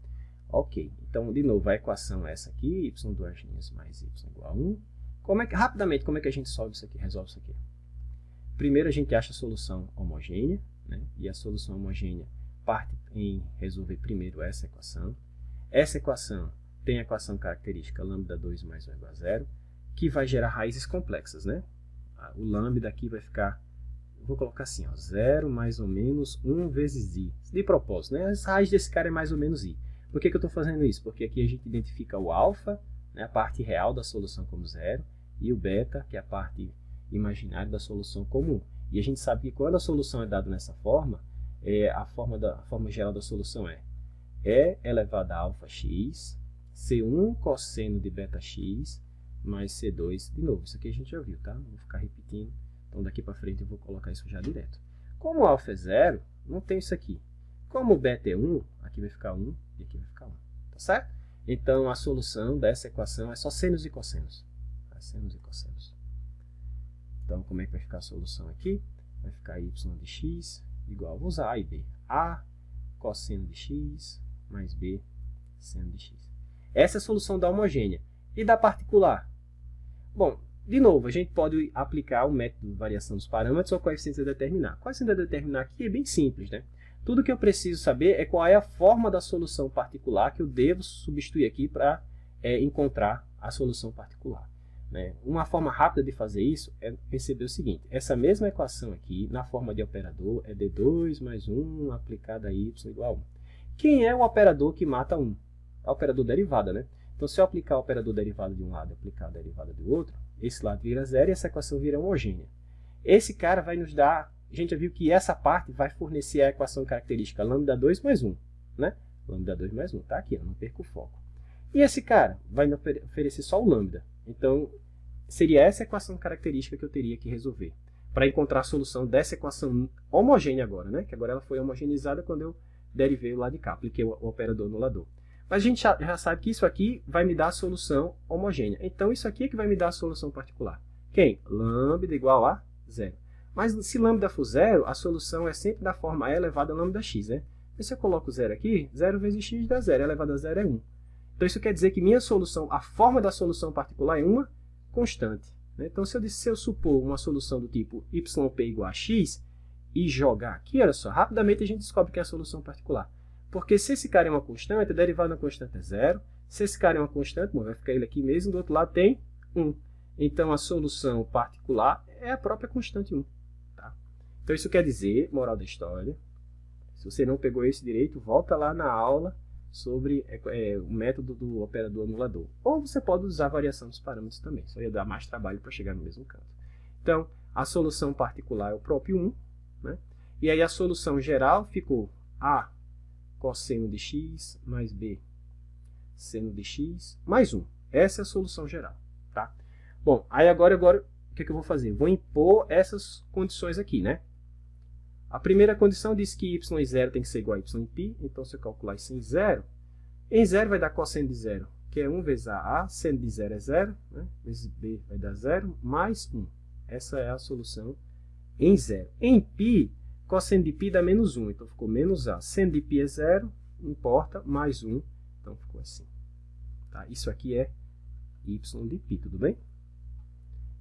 Ok. Então, de novo, a equação é essa aqui, y duas linhas mais y igual a 1. Rapidamente, como é que a gente resolve isso aqui? Primeiro, a gente acha a solução homogênea, né? E a solução homogênea parte em resolver primeiro essa equação. Essa equação tem a equação característica λ2 mais 1 igual a 0, que vai gerar raízes complexas, né? O lambda aqui vai ficar, vou colocar assim, ó, 0 mais ou menos 1 vezes i. De propósito, né? As raízes desse cara é mais ou menos i. Por que eu estou fazendo isso? Porque aqui a gente identifica o alfa, né, a parte real da solução como 0, e o beta, que é a parte imaginária da solução como 1. E a gente sabe que quando a solução é dada nessa forma, a forma geral da solução é E elevado a alfa x, C1 cosseno de beta x, mais C2, de novo, isso aqui a gente já viu, tá? Não vou ficar repetindo, então daqui para frente eu vou colocar isso já direto. Como alfa é 0, não tem isso aqui. Como beta é 1, aqui vai ficar 1 e aqui vai ficar 1, tá certo? Então a solução dessa equação é só senos e cossenos. Tá? Senos e cossenos. Então como é que vai ficar a solução aqui? Vai ficar y de x igual, vou usar a e b. A cosseno de x mais b seno de x. Essa é a solução da homogênea. E da particular? Bom, de novo, a gente pode aplicar o método de variação dos parâmetros ou coeficientes a determinar. Coeficiente a determinar aqui é bem simples, né? Tudo que eu preciso saber é qual é a forma da solução particular que eu devo substituir aqui para encontrar a solução particular. Né? Uma forma rápida de fazer isso é perceber o seguinte: essa mesma equação aqui, na forma de operador, é D2 mais 1 aplicado a y igual a 1. Quem é o operador que mata 1? É o operador derivada, né? Então, se eu aplicar o operador derivada de um lado e aplicar a derivada do outro, esse lado vira zero e essa equação vira homogênea. Esse cara vai nos dar... A gente já viu que essa parte vai fornecer a equação característica lambda 2 mais 1. Né? Lambda 2 mais 1. Está aqui, eu não perco o foco. E esse cara vai me oferecer só o lambda. Então, seria essa equação característica que eu teria que resolver. Para encontrar a solução dessa equação homogênea agora. Né? Que agora ela foi homogeneizada quando eu derivei o lado de cá. Apliquei o operador anulador. Mas a gente já sabe que isso aqui vai me dar a solução homogênea. Então, isso aqui é que vai me dar a solução particular. Quem? Lambda igual a zero. Mas se lambda for zero, a solução é sempre da forma e elevado a lambda x. Né? E se eu coloco zero aqui, 0 vezes x dá 0, elevado a zero é 1. Então, isso quer dizer que minha solução, a forma da solução particular é uma constante. Né? Então, se eu supor uma solução do tipo yp igual a x e jogar aqui, olha só, rapidamente a gente descobre que é a solução particular. Porque se esse cara é uma constante, a derivada da constante é zero. Se esse cara é uma constante, bom, vai ficar ele aqui mesmo, do outro lado tem 1. Então, a solução particular é a própria constante 1. Tá? Então, isso quer dizer, moral da história, se você não pegou esse direito, volta lá na aula sobre o método do operador anulador. Ou você pode usar a variação dos parâmetros também, só ia dar mais trabalho para chegar no mesmo canto. Então, a solução particular é o próprio 1. Né? E aí, a solução geral ficou A cosseno de x mais b seno de x mais 1. Essa é a solução geral. Tá? Bom, aí agora o que eu vou fazer? Vou impor essas condições aqui, né? A primeira condição diz que y em 0 tem que ser igual a y em π. Então, se eu calcular isso em 0 vai dar cosseno de 0, que é 1 vezes a, seno de 0 é 0, né? Vezes b vai dar 0, mais 1. Essa é a solução em 0. Em π, cosseno de π dá menos 1, então ficou menos a. Seno de π é 0, não importa, mais 1, então ficou assim. Tá? Isso aqui é y de π, tudo bem?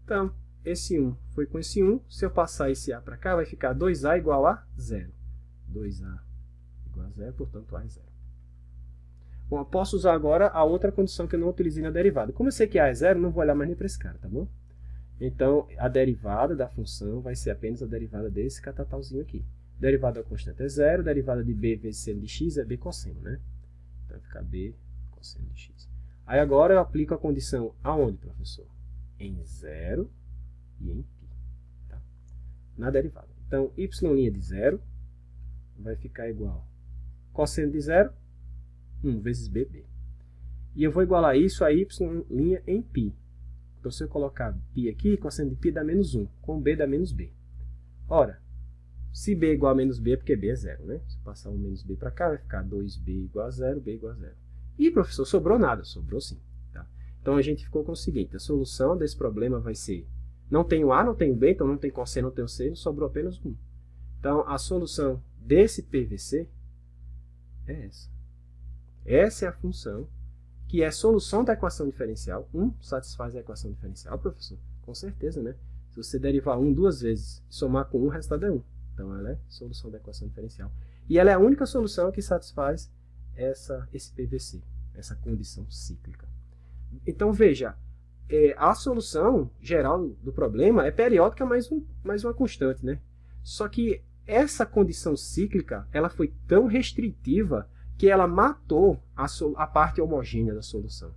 Então, esse 1 foi com esse 1, se eu passar esse a para cá, vai ficar 2a igual a 0. 2a igual a 0, portanto, a é 0. Bom, eu posso usar agora a outra condição que eu não utilizei na derivada. Como eu sei que a é 0, não vou olhar mais nem para esse cara, tá bom? Então, a derivada da função vai ser apenas a derivada desse catatalzinho aqui. Derivada da constante é 0, derivada de b vezes seno de x é b cosseno, né? Então, vai ficar b cosseno de x. Aí agora eu aplico a condição aonde, professor? Em 0 e em π. Tá? Na derivada. Então, y' de 0 vai ficar igual cosseno de 0, 1 vezes bb. E eu vou igualar isso a y' em π. Então, se eu colocar π aqui, cosseno de π dá menos 1, com b dá menos b. Ora, se b é igual a menos b é porque b é 0, né? Se eu passar um menos b para cá, vai ficar 2b igual a 0, b igual a 0. E, professor, sobrou nada? Sobrou sim. Tá? Então, a gente ficou com o seguinte, a solução desse problema vai ser, não tenho a, não tenho b, então não tem cosseno, não tem seno, sobrou apenas 1. Então, a solução desse PVC é essa. Essa é a função que é solução da equação diferencial. 1 satisfaz a equação diferencial, professor? Com certeza, né? Se você derivar 1 duas vezes e somar com 1, o resultado é 1. Então, ela é solução da equação diferencial. E ela é a única solução que satisfaz esse PVC, essa condição cíclica. Então, veja, a solução geral do problema é periódica mais uma constante, né? Só que essa condição cíclica ela foi tão restritiva que ela matou a parte homogênea da solução.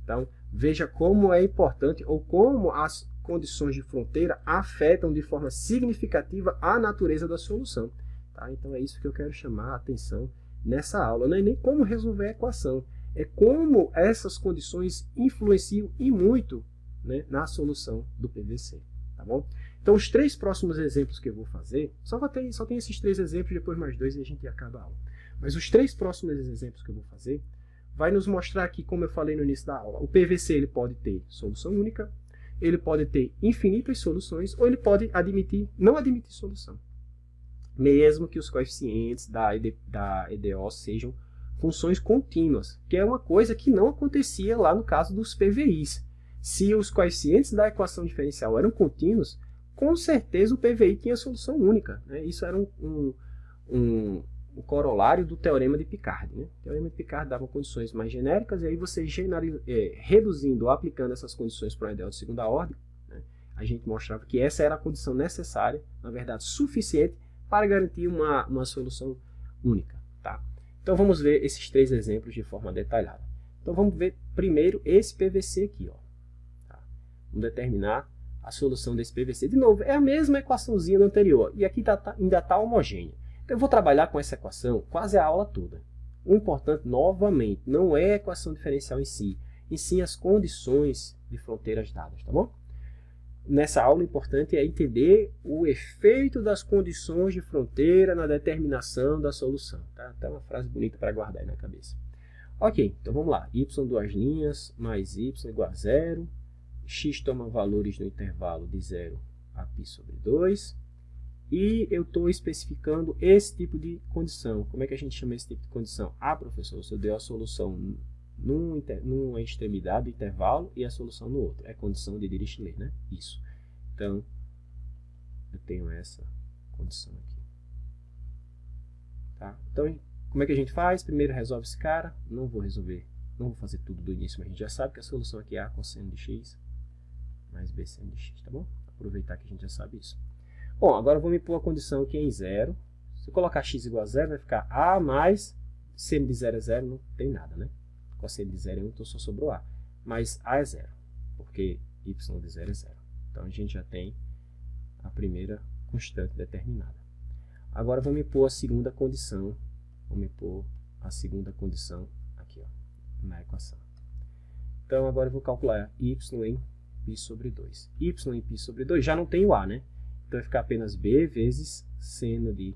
Então, veja como é importante ou como as condições de fronteira afetam de forma significativa a natureza da solução. Tá? Então, é isso que eu quero chamar a atenção nessa aula. Não é nem como resolver a equação, é como essas condições influenciam e muito, né, na solução do PVC. Tá bom? Então, os 3 próximos exemplos que eu vou fazer, só tem esses 3 exemplos, depois mais 2 e a gente acaba a aula. Mas os 3 próximos exemplos que eu vou fazer vai nos mostrar aqui, como eu falei no início da aula, o PVC ele pode ter solução única, ele pode ter infinitas soluções, ou ele pode não admitir solução. Mesmo que os coeficientes da EDO sejam funções contínuas, que é uma coisa que não acontecia lá no caso dos PVIs. Se os coeficientes da equação diferencial eram contínuos, com certeza o PVI tinha solução única, né? Isso era um corolário do teorema de Picard, né? O teorema de Picard dava condições mais genéricas, e aí você reduzindo, aplicando essas condições para o ideal de segunda ordem, né? A gente mostrava que essa era a condição necessária, na verdade suficiente, para garantir uma solução única. Tá? Então vamos ver esses 3 exemplos de forma detalhada. Então vamos ver primeiro esse PVC aqui. Ó. Tá? Vamos determinar a solução desse PVC. De novo, é a mesma equaçãozinha do anterior, e aqui ainda está homogênea. Então eu vou trabalhar com essa equação quase a aula toda. O importante, novamente, não é a equação diferencial em si, e sim as condições de fronteiras dadas, tá bom? Nessa aula, o importante é entender o efeito das condições de fronteira na determinação da solução. Tá? Até uma frase bonita para guardar aí na cabeça. Ok, então vamos lá. Y duas linhas mais y igual a 0. X toma valores no intervalo de 0 a π sobre 2. E eu estou especificando esse tipo de condição. Como é que a gente chama esse tipo de condição? Ah, professor, você deu a solução numa extremidade do intervalo e a solução no outro. É condição de Dirichlet, né? Isso. Então, eu tenho essa condição aqui. Tá? Então, como é que a gente faz? Primeiro resolve esse cara. Não vou fazer tudo do início, mas a gente já sabe que a solução aqui é A cosseno de x mais B seno de x, tá bom? Aproveitar que a gente já sabe isso. Bom, agora eu vou me pôr a condição aqui em 0. Se eu colocar x igual a 0, vai ficar A mais seno de 0 é 0, não tem nada, né? Cosseno de 0 é 1, então só sobrou A. Mas A é 0, porque y de 0 é 0. Então a gente já tem a primeira constante determinada. Agora vou me pôr a segunda condição. Vou me pôr a segunda condição aqui, ó, na equação. Então agora eu vou calcular y em π sobre 2. Y em π sobre 2 já não tem o A, né? Então vai ficar apenas B vezes seno de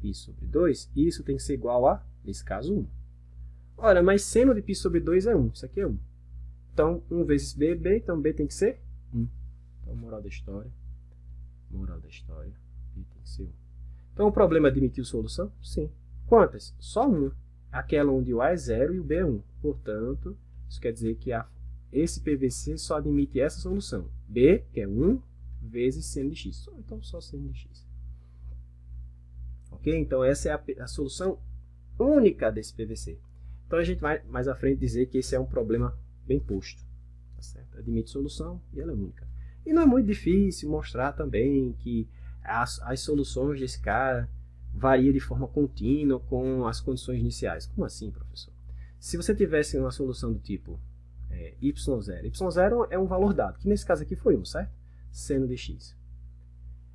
π sobre 2. E isso tem que ser igual a, nesse caso, 1. Ora, mas seno de π sobre 2 é 1. Isso aqui é 1. Então, 1 vezes B, B. Então, B tem que ser 1. Então, moral da história, B tem que ser 1. Então, o problema admitiu solução? Sim. Quantas? Só 1. Aquela onde o A é 0 e o B é 1. Portanto, isso quer dizer que esse PVC só admite essa solução. B, que é 1, vezes seno de x. Então, só seno de x. Ok? Então, essa é a solução única desse PVC. Então, a gente vai mais à frente dizer que esse é um problema bem posto. Tá certo? Admite solução e ela é única. E não é muito difícil mostrar também que as soluções desse cara variam de forma contínua com as condições iniciais. Como assim, professor? Se você tivesse uma solução do tipo y0. Y0 é um valor dado, que nesse caso aqui foi 1, certo? Seno de x.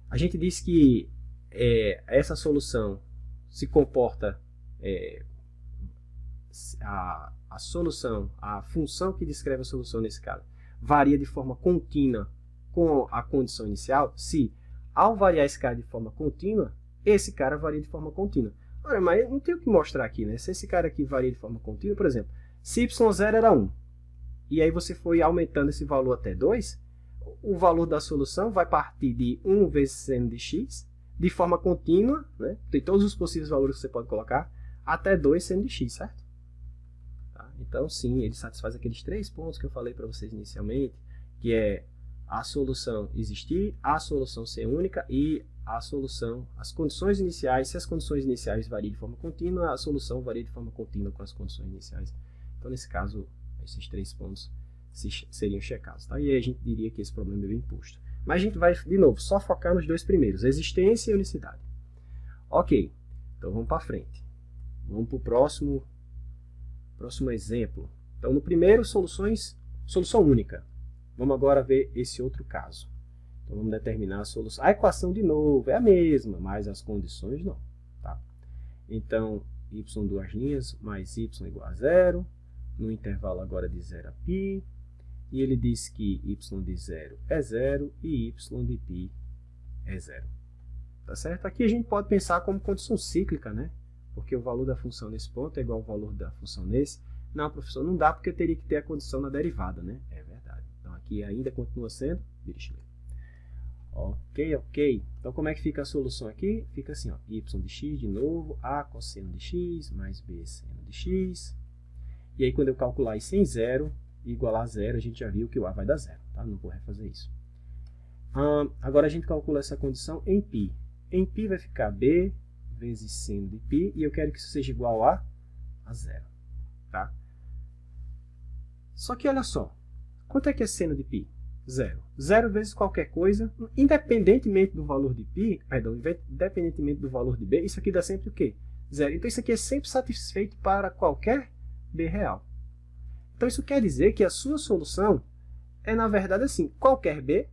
A gente diz que essa solução se comporta... a solução, a função que descreve a solução nesse caso, varia de forma contínua com a condição inicial, se ao variar esse cara de forma contínua, esse cara varia de forma contínua. Ora, mas não tem o que mostrar aqui, né? Se esse cara aqui varia de forma contínua, por exemplo, se y0 era 1, e aí você foi aumentando esse valor até 2, o valor da solução vai partir de 1 vezes seno de x, de forma contínua, né? Tem todos os possíveis valores que você pode colocar, até 2 seno de x, certo? Então, sim, ele satisfaz aqueles 3 pontos que eu falei para vocês inicialmente, que é a solução existir, a solução ser única e a solução, as condições iniciais. Se as condições iniciais variam de forma contínua, a solução varia de forma contínua com as condições iniciais. Então, nesse caso, esses 3 pontos seriam checados. Tá? E aí a gente diria que esse problema é bem posto. Mas a gente vai, de novo, só focar nos 2 primeiros, existência e unicidade. Ok, então vamos para frente. Vamos para o próximo exemplo. Então, no primeiro, solução única. Vamos agora ver esse outro caso. Então, vamos determinar a solução. A equação, de novo, é a mesma, mas as condições não. Tá? Então, y duas linhas mais y igual a 0, no intervalo agora de 0 a π, e ele diz que y de 0 é 0 e y de π é 0. Tá certo? Aqui a gente pode pensar como condição cíclica, né? Porque o valor da função nesse ponto é igual ao valor da função nesse. Não, professor, não dá porque eu teria que ter a condição na derivada, né? É verdade. Então, aqui ainda continua sendo Dirichlet. Ok, ok. Então, como é que fica a solução aqui? Fica assim, ó, y de x de novo, a cosseno de x, mais b seno de x. E aí, quando eu calcular isso em zero, igualar a zero, a gente já viu que o a vai dar zero, tá? Não vou refazer isso. Agora, a gente calcula essa condição em π. Em π vai ficar b vezes seno de π, e eu quero que isso seja igual a zero, tá? Só que, olha só, quanto é que é seno de π? Zero. Zero vezes qualquer coisa, independentemente do valor de π, perdão, independentemente do valor de b, isso aqui dá sempre o quê? Zero. Então, isso aqui é sempre satisfeito para qualquer b real. Então, isso quer dizer que a sua solução é, na verdade, assim, qualquer b,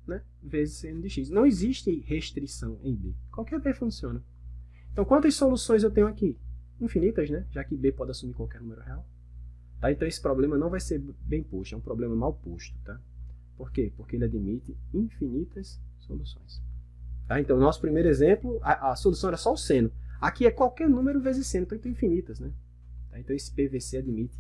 né, vezes seno de x. Não existe restrição em b. Qualquer b funciona. Então, quantas soluções eu tenho aqui? Infinitas, né? Já que b pode assumir qualquer número real. Tá? Então, esse problema não vai ser bem posto, é um problema mal posto, tá? Por quê? Porque ele admite infinitas soluções. Tá? Então, nosso primeiro exemplo, a solução era só o seno. Aqui é qualquer número vezes seno, então tem infinitas, né? Tá? Então, esse PVC admite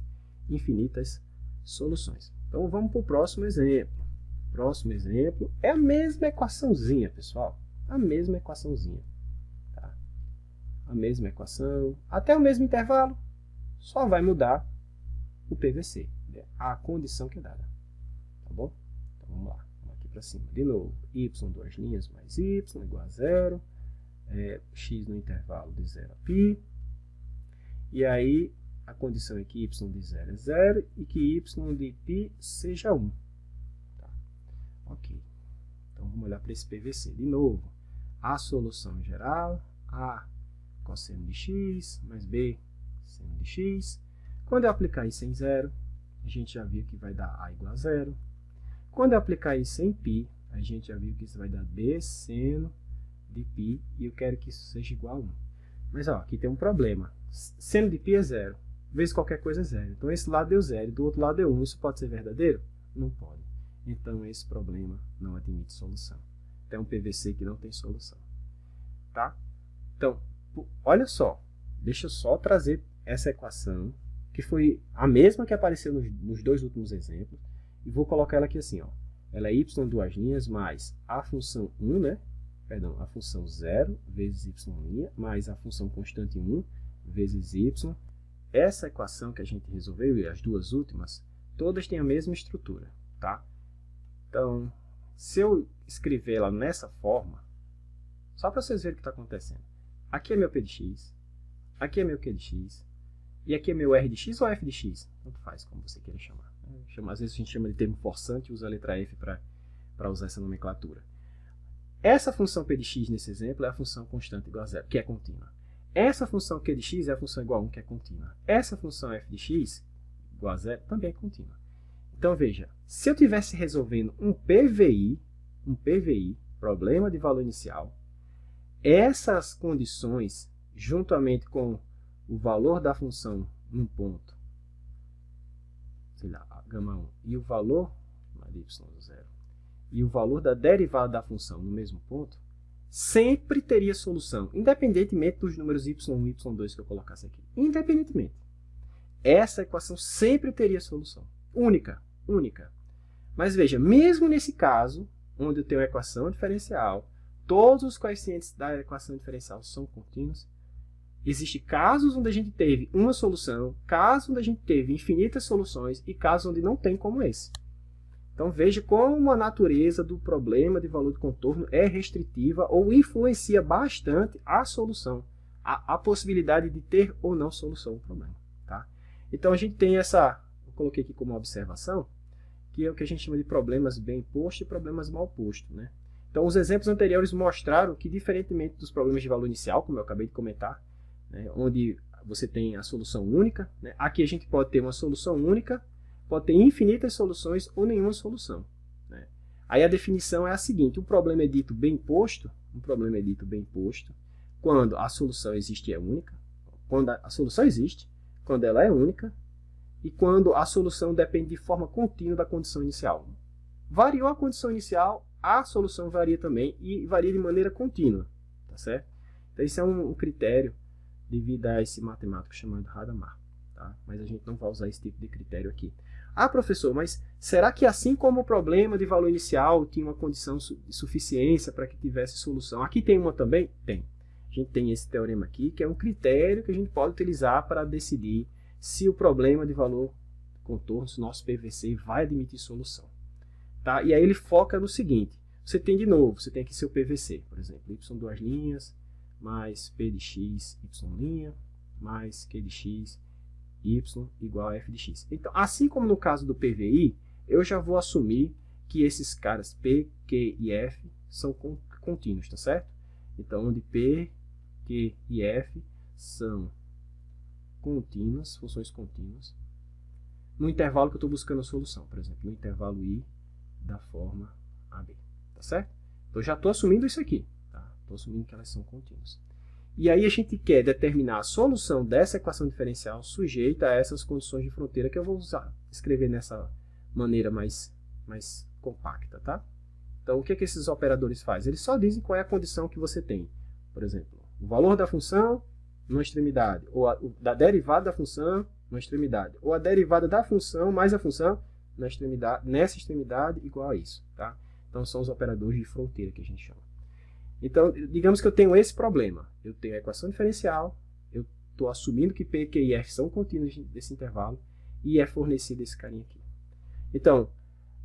infinitas soluções. Então, vamos para o próximo exemplo. Próximo exemplo é a mesma equaçãozinha, pessoal. A mesma equaçãozinha. Tá? A mesma equação, até o mesmo intervalo, só vai mudar o PVC, né? A condição que é dada. Tá bom? Vamos lá, vamos aqui para cima. De novo, y duas linhas mais y igual a zero. X no intervalo de 0 a π. E aí, a condição é que y de 0 é 0 e que y de π seja 1. Tá? Ok. Então, vamos olhar para esse PVC. De novo, a solução geral, a cosseno de x mais b seno de x. Quando eu aplicar isso em 0, a gente já viu que vai dar a igual a 0. Quando eu aplicar isso em π, a gente já viu que isso vai dar b seno de π, e eu quero que isso seja igual a 1. Mas ó, aqui tem um problema. Seno de π é 0, vezes qualquer coisa é 0. Então esse lado deu 0 e do outro lado deu 1. Isso pode ser verdadeiro? Não pode. Então esse problema não admite solução. Então é um PVC que não tem solução. Tá? Então, olha só. Deixa eu só trazer essa equação, que foi a mesma que apareceu nos dois últimos exemplos. E vou colocar ela aqui assim, ó. Ela é y duas linhas mais a função 1, né? Perdão, a função 0 vezes y' mais a função constante 1 vezes y. Essa equação que a gente resolveu, e as duas últimas, todas têm a mesma estrutura, tá? Então, se eu escrever ela nessa forma, só para vocês verem o que está acontecendo. Aqui é meu P de x, aqui é meu Q de x, e aqui é meu R de x ou F de x? Tanto faz, como você queira chamar. Às vezes a gente chama de termo forçante e usa a letra F para usar essa nomenclatura. Essa função P de x nesse exemplo é a função constante igual a 0, que é contínua. Essa função Q de x é a função igual a 1, que é contínua. Essa função F de x igual a 0 também é contínua. Então veja, se eu estivesse resolvendo um PVI, problema de valor inicial, essas condições, juntamente com o valor da função num ponto, sei lá, gama 1, e o valor de y0, e o valor da derivada da função no mesmo ponto, sempre teria solução, independentemente dos números y1 e y2 que eu colocasse aqui. Independentemente. Essa equação sempre teria solução. Única. Mas veja, mesmo nesse caso, onde eu tenho a equação diferencial, todos os coeficientes da equação diferencial são contínuos, existem casos onde a gente teve uma solução, casos onde a gente teve infinitas soluções e casos onde não tem como esse. Então veja como a natureza do problema de valor de contorno é restritiva ou influencia bastante a solução, a possibilidade de ter ou não solução ao problema. Tá? Então a gente tem essa, eu coloquei aqui como observação, que é o que a gente chama de problemas bem postos e problemas mal postos. Né? Então os exemplos anteriores mostraram que, diferentemente dos problemas de valor inicial, como eu acabei de comentar, né, onde você tem a solução única, né, aqui a gente pode ter uma solução única, pode ter infinitas soluções ou nenhuma solução. Né? Aí a definição é a seguinte: um problema é dito bem posto, quando a solução existe e é única, quando a solução existe, quando ela é única, e quando a solução depende de forma contínua da condição inicial. Variou a condição inicial, a solução varia também, e varia de maneira contínua. Tá certo? Então, isso é um critério devido a esse matemático chamado Hadamard. Tá? tá? Mas a gente não vai usar esse tipo de critério aqui. Ah, professor, mas será que assim como o problema de valor inicial tinha uma condição de suficiência para que tivesse solução, aqui tem uma também? Tem. A gente tem esse teorema aqui, que é um critério que a gente pode utilizar para decidir se o problema de valor contorno, se o nosso PVC vai admitir solução. Tá? E aí ele foca no seguinte, você tem de novo, você tem aqui seu PVC, por exemplo, y duas linhas, mais p de x, y', mais q de x, y igual a f de x. Então, assim como no caso do PVI, eu já vou assumir que esses caras P, Q e F são contínuos, tá certo? Então, onde P, Q e F são contínuas, funções contínuas, no intervalo que eu estou buscando a solução, por exemplo, no intervalo I da forma AB, tá certo? Então, eu já estou assumindo isso aqui, tá? Estou assumindo que elas são contínuas. E aí a gente quer determinar a solução dessa equação diferencial sujeita a essas condições de fronteira que eu vou escrever nessa maneira mais compacta, tá? Então, o que esses operadores fazem? Eles só dizem qual é a condição que você tem. Por exemplo, o valor da função numa extremidade, ou da derivada da função numa extremidade, ou a derivada da função mais a função nessa extremidade igual a isso, tá? Então, são os operadores de fronteira que a gente chama. Então, digamos que eu tenho esse problema. Eu tenho a equação diferencial, eu estou assumindo que P, Q e F são contínuos desse intervalo, e é fornecido esse carinha aqui. Então,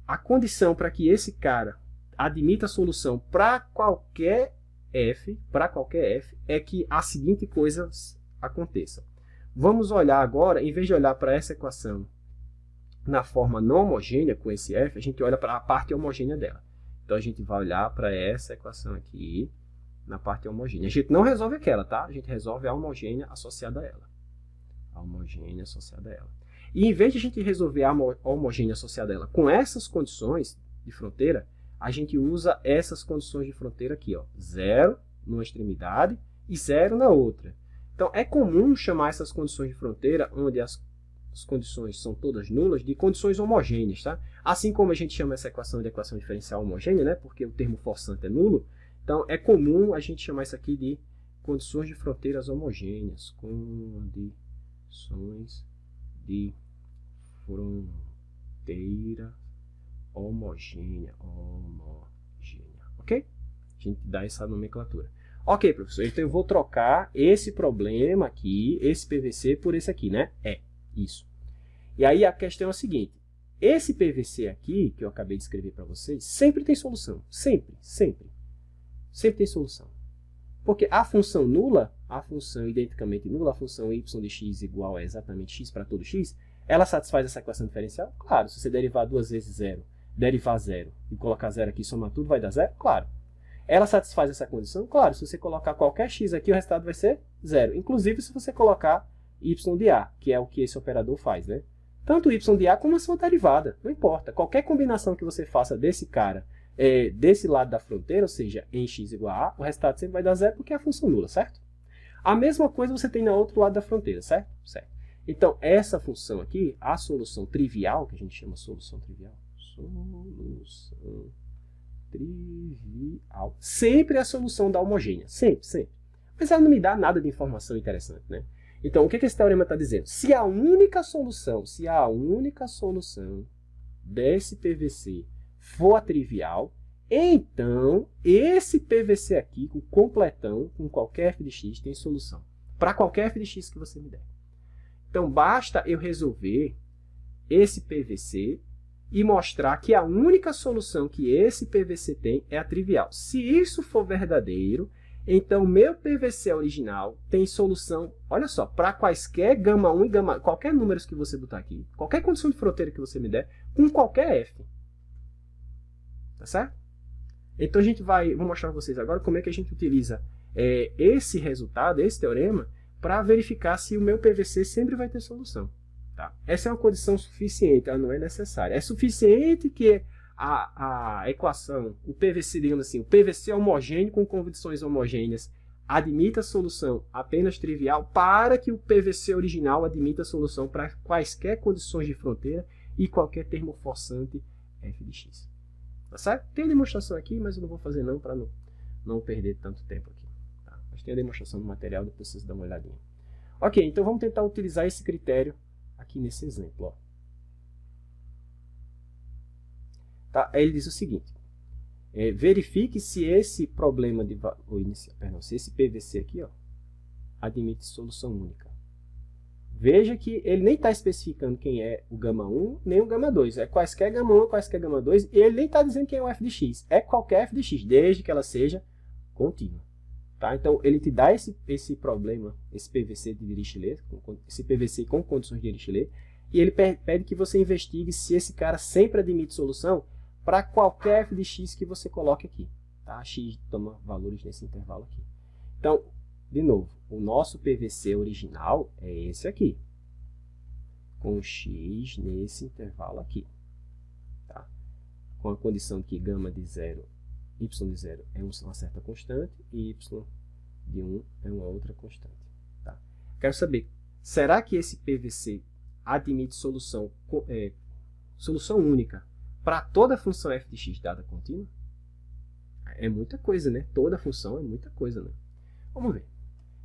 a condição para que esse cara admita a solução para qualquer F, é que a seguinte coisa aconteça. Vamos olhar agora, em vez de olhar para essa equação na forma não homogênea com esse F, a gente olha para a parte homogênea dela. Então, a gente vai olhar para essa equação aqui, na parte homogênea. A gente não resolve aquela, tá? A gente resolve a homogênea associada a ela. A homogênea associada a ela. E, em vez de a gente resolver a homogênea associada a ela com essas condições de fronteira, a gente usa essas condições de fronteira aqui, ó. 0 numa extremidade e 0 na outra. Então, é comum chamar essas condições de fronteira, onde as condições são todas nulas, de condições homogêneas, tá? Assim como a gente chama essa equação de equação diferencial homogênea, né? Porque o termo forçante é nulo, então é comum a gente chamar isso aqui de condições de fronteiras homogêneas. Condições de fronteira homogênea. Ok? A gente dá essa nomenclatura. Ok, professor, então eu vou trocar esse problema aqui, esse PVC, por esse aqui, né? Isso. E aí a questão é a seguinte, esse PVC aqui, que eu acabei de escrever para vocês, sempre tem solução. Sempre tem solução. Porque a função nula, a função identicamente nula, a função y de x igual a exatamente x para todo x, ela satisfaz essa equação diferencial? Claro, se você derivar duas vezes 0, derivar 0 e colocar 0 aqui e somar tudo, vai dar 0? Claro. Ela satisfaz essa condição? Claro, se você colocar qualquer x aqui, o resultado vai ser 0. Inclusive, se você colocar y de a, que é o que esse operador faz, né? Tanto y de a como a sua derivada, não importa. Qualquer combinação que você faça desse cara, desse lado da fronteira, ou seja, em x igual a, o resultado sempre vai dar 0 porque é a função nula, certo? A mesma coisa você tem no outro lado da fronteira, certo? Certo. Então, essa função aqui, a solução trivial, que a gente chama solução trivial, sempre é a solução da homogênea, sempre. Mas ela não me dá nada de informação interessante, né? Então, o que esse teorema está dizendo? Se a única solução desse PVC for a trivial, então esse PVC aqui, com completão, com qualquer f de x, tem solução. Para qualquer f de x que você me der. Então, basta eu resolver esse PVC e mostrar que a única solução que esse PVC tem é a trivial. Se isso for verdadeiro, então o meu PVC original tem solução, olha só, para quaisquer gama 1 e gama, qualquer números que você botar aqui, qualquer condição de fronteira que você me der, com qualquer f. Tá certo? Então vou mostrar para vocês agora como é que a gente utiliza esse resultado, esse teorema, para verificar se o meu PVC sempre vai ter solução. Tá? Essa é uma condição suficiente, ela não é necessária. É suficiente que a equação, o PVC, digamos assim, o PVC homogêneo com condições homogêneas admita a solução apenas trivial para que o PVC original admita a solução para quaisquer condições de fronteira e qualquer termo forçante f de x. Tá certo? Tem a demonstração aqui, mas eu não vou fazer não para não perder tanto tempo aqui. Tá? Mas tem a demonstração do material, depois vocês dão uma olhadinha. Ok, então vamos tentar utilizar esse critério aqui nesse exemplo. Ó. Tá? Aí ele diz o seguinte, verifique se esse problema de se esse PVC aqui, ó, admite solução única. Veja que ele nem está especificando quem é o gama 1 nem o gama 2. É quaisquer gama 1 ou quaisquer gama 2. E ele nem está dizendo quem é o f de x. É qualquer f de x, desde que ela seja contínua. Tá? Então, ele te dá esse problema, esse PVC de Dirichlet, esse PVC com condições de Dirichlet, e ele pede que você investigue se esse cara sempre admite solução para qualquer f de x que você coloque aqui. Tá? X toma valores nesse intervalo aqui. Então, de novo, o nosso PVC original é esse aqui, com x nesse intervalo aqui. Tá? Com a condição que gama de 0, y de 0 é uma certa constante e y de 1 é uma outra constante. Tá? Quero saber, será que esse PVC admite solução única para toda função f de x dada contínua? É muita coisa, né? Toda função é muita coisa, né? Vamos ver.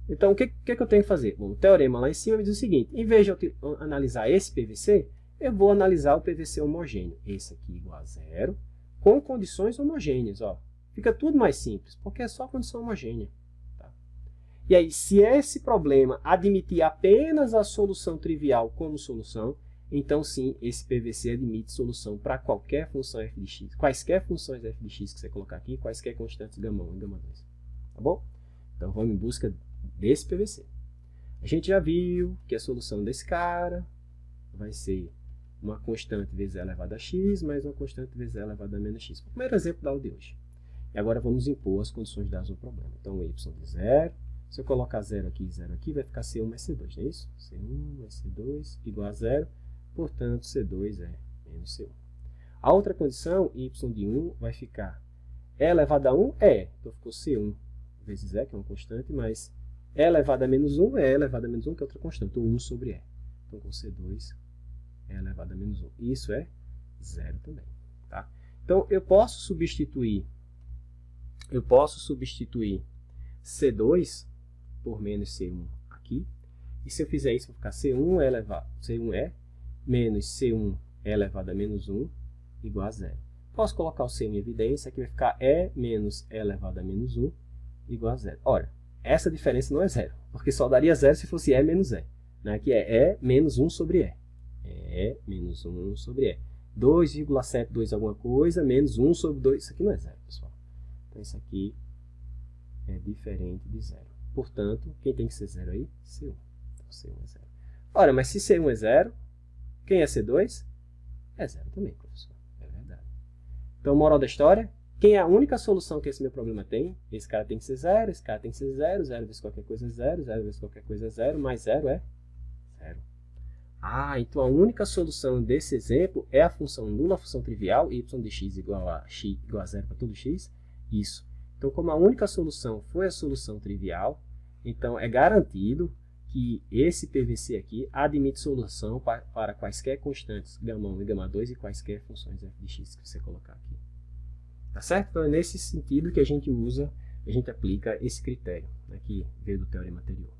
Então, o que eu tenho que fazer? Bom, o teorema lá em cima me diz o seguinte, em vez de eu analisar esse PVC, eu vou analisar o PVC homogêneo. Esse aqui igual a 0, com condições homogêneas. Ó. Fica tudo mais simples, porque é só condição homogênea. Tá? E aí, se esse problema admitir apenas a solução trivial como solução, então sim, esse PVC admite solução para qualquer função f de x, quaisquer funções f de x que você colocar aqui, quaisquer constantes gama 1 e gama 2. Tá bom? Então, vamos em busca desse PVC. A gente já viu que a solução desse cara vai ser uma constante vezes e elevado a x, mais uma constante vezes e elevado a menos x. O primeiro exemplo da aula de hoje. E agora vamos impor as condições dadas no problema. Então, y de 0. Se eu colocar 0 aqui e 0 aqui, vai ficar C1 mais C2, não é isso? C1 mais C2 igual a 0. Portanto, C2 é menos C1. A outra condição, y de 1, vai ficar E elevado a 1 é. Então, ficou C1 vezes E, que é uma constante, mais E elevado a menos 1 é E elevado a menos 1, que é outra constante, ou 1 sobre E. Então, com C2, E elevado a menos 1. Isso é 0 também. Tá? Então, eu posso substituir C2 por menos C1 aqui. E se eu fizer isso, vai ficar C1E menos C1E elevado a menos 1 igual a 0. Posso colocar o C1 em evidência, aqui vai ficar E menos E elevado a menos 1 igual a 0. Ora, essa diferença não é 0, porque só daria 0 se fosse E menos E. Né? Aqui é E menos 1 sobre E. E menos 1 sobre E. 2,72 alguma coisa, menos 1 sobre 2. Isso aqui não é 0, pessoal. Então, isso aqui é diferente de 0. Portanto, quem tem que ser 0 aí? C1. Então, C1 é 0. Ora, mas se C1 é 0, quem é C2? É 0 também, professor. É verdade. Então, moral da história, quem é a única solução que esse meu problema tem? Esse cara tem que ser 0, esse cara tem que ser 0, 0 vezes qualquer coisa é 0, 0 vezes qualquer coisa é 0, mais 0 é 0. Ah, então a única solução desse exemplo é a função nula, a função trivial, y de x igual a 0 para todo x. Isso. Então, como a única solução foi a solução trivial, então é garantido que esse PVC aqui admite solução para quaisquer constantes gama 1 e gama 2 e quaisquer funções f de x que você colocar aqui. Tá certo? Então é nesse sentido que a gente aplica esse critério, né, que veio do teorema anterior.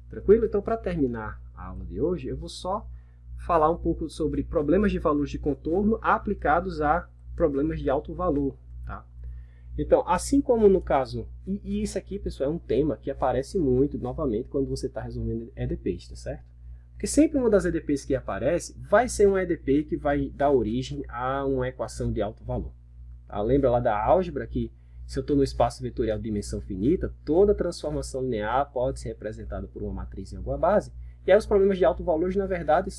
Tranquilo? Então, para terminar a aula de hoje, eu vou só falar um pouco sobre problemas de valores de contorno aplicados a problemas de alto valor. Tá? Então, assim como no caso... E isso aqui, pessoal, é um tema que aparece muito, novamente, quando você está resolvendo EDPs, tá certo? Porque sempre uma das EDPs que aparece vai ser uma EDP que vai dar origem a uma equação de alto valor. Tá? Lembra lá da álgebra que, se eu estou no espaço vetorial de dimensão finita, toda transformação linear pode ser representada por uma matriz em alguma base. E aí os problemas de alto valor, na verdade,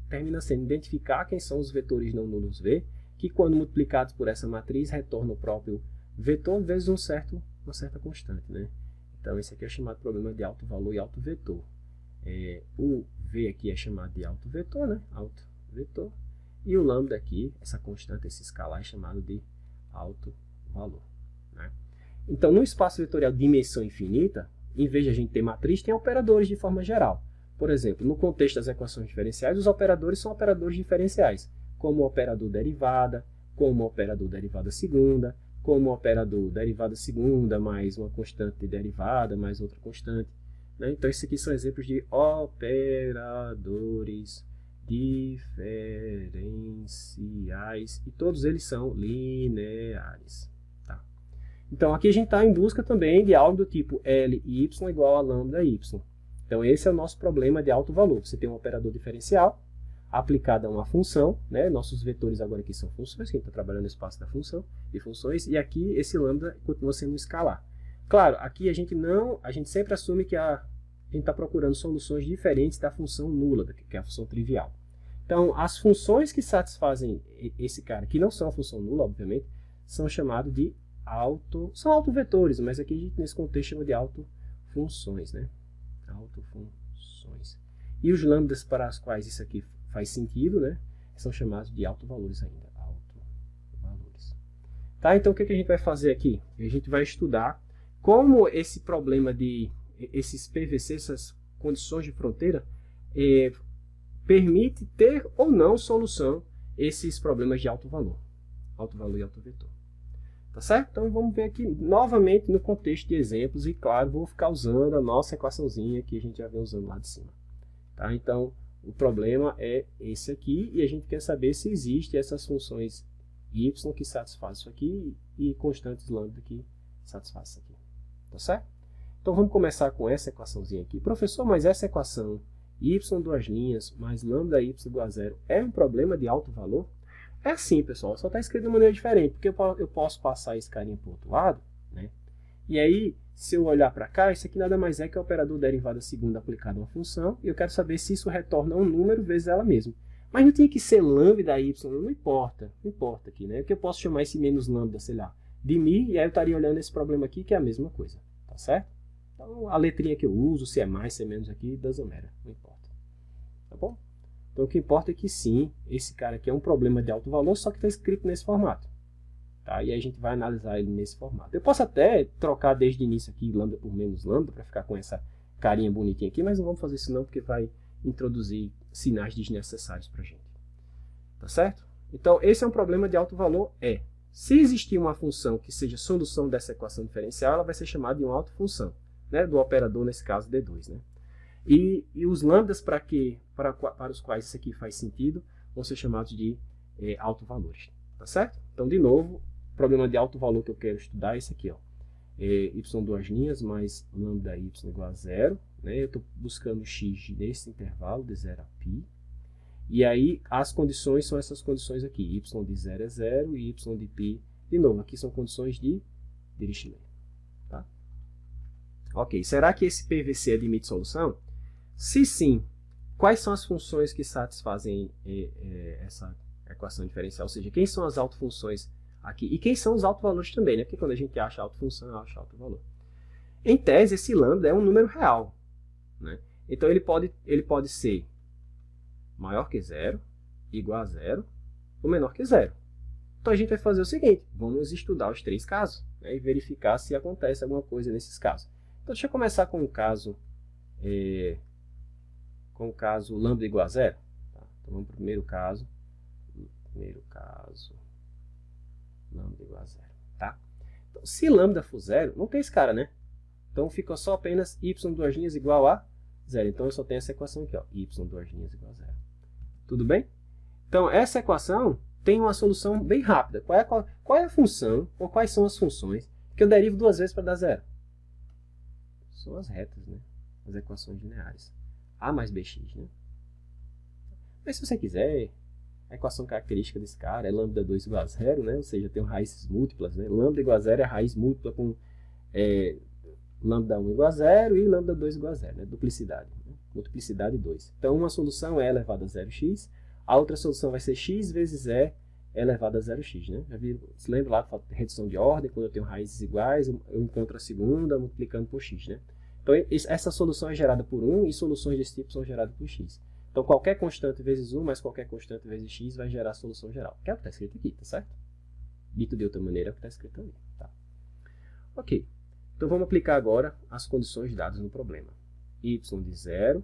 termina sendo identificar quem são os vetores não nulos V, que quando multiplicados por essa matriz, retornam o próprio vetor vezes uma certa constante. Né? Então, esse aqui é chamado de problema de alto valor e alto vetor. O V aqui é chamado de alto vetor, né? Alto vetor. E o lambda aqui, essa constante, esse escalar, é chamado de alto valor. Né? Então, no espaço vetorial de dimensão infinita, em vez de a gente ter matriz, tem operadores de forma geral. Por exemplo, no contexto das equações diferenciais, os operadores são operadores diferenciais, como o operador derivada, como o operador derivada segunda, como o operador derivada segunda mais uma constante de derivada mais outra constante. né? Então, esses aqui são exemplos de operadores diferenciais e todos eles são lineares. Tá? Então, aqui a gente está em busca também de algo do tipo Ly igual a lambda y. Então, esse é o nosso problema de alto valor. Você tem um operador diferencial aplicado a uma função, né? Nossos vetores agora aqui são funções, que a gente está trabalhando no espaço da função, de funções, e aqui esse lambda continua sendo um escalar. Claro, aqui a gente sempre assume que a gente está procurando soluções diferentes da função nula, que é a função trivial. Então, as funções que satisfazem esse cara, que não são a função nula, obviamente, são chamados de são autovetores, mas aqui a gente, nesse contexto, chama de autofunções, né? Autofunções. E os lambdas para as quais isso aqui faz sentido, né? São chamados de autovalores ainda. Autovalores. Tá? Então, o que a gente vai fazer aqui? A gente vai estudar como esse problema de esses PVC, essas condições de fronteira, permite ter ou não solução esses problemas de alto valor e alto vetor. Tá certo? Então vamos ver aqui novamente no contexto de exemplos e claro, vou ficar usando a nossa equaçãozinha que a gente já vem usando lá de cima. Tá? Então o problema é esse aqui e a gente quer saber se existem essas funções y que satisfazem isso aqui e constantes lambda que satisfazem isso aqui. Tá certo? Então vamos começar com essa equaçãozinha aqui. Professor, mas essa equação y duas linhas mais lambda y igual a zero é um problema de alto valor? É assim, pessoal, só está escrito de maneira diferente, porque eu posso passar esse carinha para o outro lado, né? E aí, se eu olhar para cá, isso aqui nada mais é que o operador derivada segunda aplicado a uma função, e eu quero saber se isso retorna um número vezes ela mesma. Mas não tinha que ser lambda y, não importa aqui, né? Porque eu posso chamar esse menos lambda, sei lá, de mi, e aí eu estaria olhando esse problema aqui, que é a mesma coisa, tá certo? Então, a letrinha que eu uso, se é mais, se é menos aqui, doesn't matter, não importa, tá bom? Então, o que importa é que sim, esse cara aqui é um problema de alto valor, só que está escrito nesse formato. Tá? E aí a gente vai analisar ele nesse formato. Eu posso até trocar desde o início aqui lambda por menos lambda, para ficar com essa carinha bonitinha aqui, mas não vamos fazer isso não, porque vai introduzir sinais desnecessários para a gente. Tá certo? Então, esse é um problema de alto valor, se existir uma função que seja solução dessa equação diferencial, ela vai ser chamada de uma autofunção, né? Do operador, nesse caso, D2, né? E os lambdas para os quais isso aqui faz sentido vão ser chamados de autovalores. Tá certo? Então, de novo, o problema de alto valor que eu quero estudar é esse aqui. Ó. Y duas linhas mais lambda y igual a zero. Né? Eu estou buscando x nesse intervalo de 0 a π. E aí as condições são essas condições aqui. Y de 0 é 0 e y de π. De novo, aqui são condições de Dirichlet. Tá? Ok, será que esse PVC admite solução? Se sim, quais são as funções que satisfazem essa equação diferencial? Ou seja, quem são as autofunções aqui? E quem são os autovalores também, né? Porque quando a gente acha autofunção, acha autovalor. Em tese, esse lambda é um número real. Né? Então, ele pode ser maior que zero, igual a zero, ou menor que zero. Então, a gente vai fazer o seguinte, vamos estudar os três casos, né? E verificar se acontece alguma coisa nesses casos. Então, deixa eu começar com o caso lambda igual a zero. Tá? Então, vamos para o primeiro caso. Lambda igual a zero. Tá? Então, se lambda for zero, não tem esse cara, né? Então, fica só apenas y duas linhas igual a zero. Então, eu só tenho essa equação aqui, ó, y duas linhas igual a zero. Tudo bem? Então, essa equação tem uma solução bem rápida. Qual é a função, ou quais são as funções que eu derivo duas vezes para dar zero? São as retas, né? As equações lineares. A mais bx, né? Mas se você quiser, a equação característica desse cara é lambda 2 igual a zero, né? Ou seja, tem raízes múltiplas, né? Lambda igual a zero é raiz múltipla com lambda 1 igual a zero e lambda 2 igual a zero, né? Duplicidade, né? Multiplicidade 2. Então, uma solução é elevada a 0x, a outra solução vai ser x vezes e elevado a 0x, né? Já viram? Se lembra lá da redução de ordem, quando eu tenho raízes iguais, eu encontro a segunda multiplicando por x, né? Então, essa solução é gerada por 1 e soluções desse tipo são geradas por x. Então, qualquer constante vezes 1 mais qualquer constante vezes x vai gerar a solução geral. Que é o que está escrito aqui, tá certo? Dito de outra maneira, é o que está escrito ali. Tá? Ok. Então, vamos aplicar agora as condições dadas no problema. Y de 0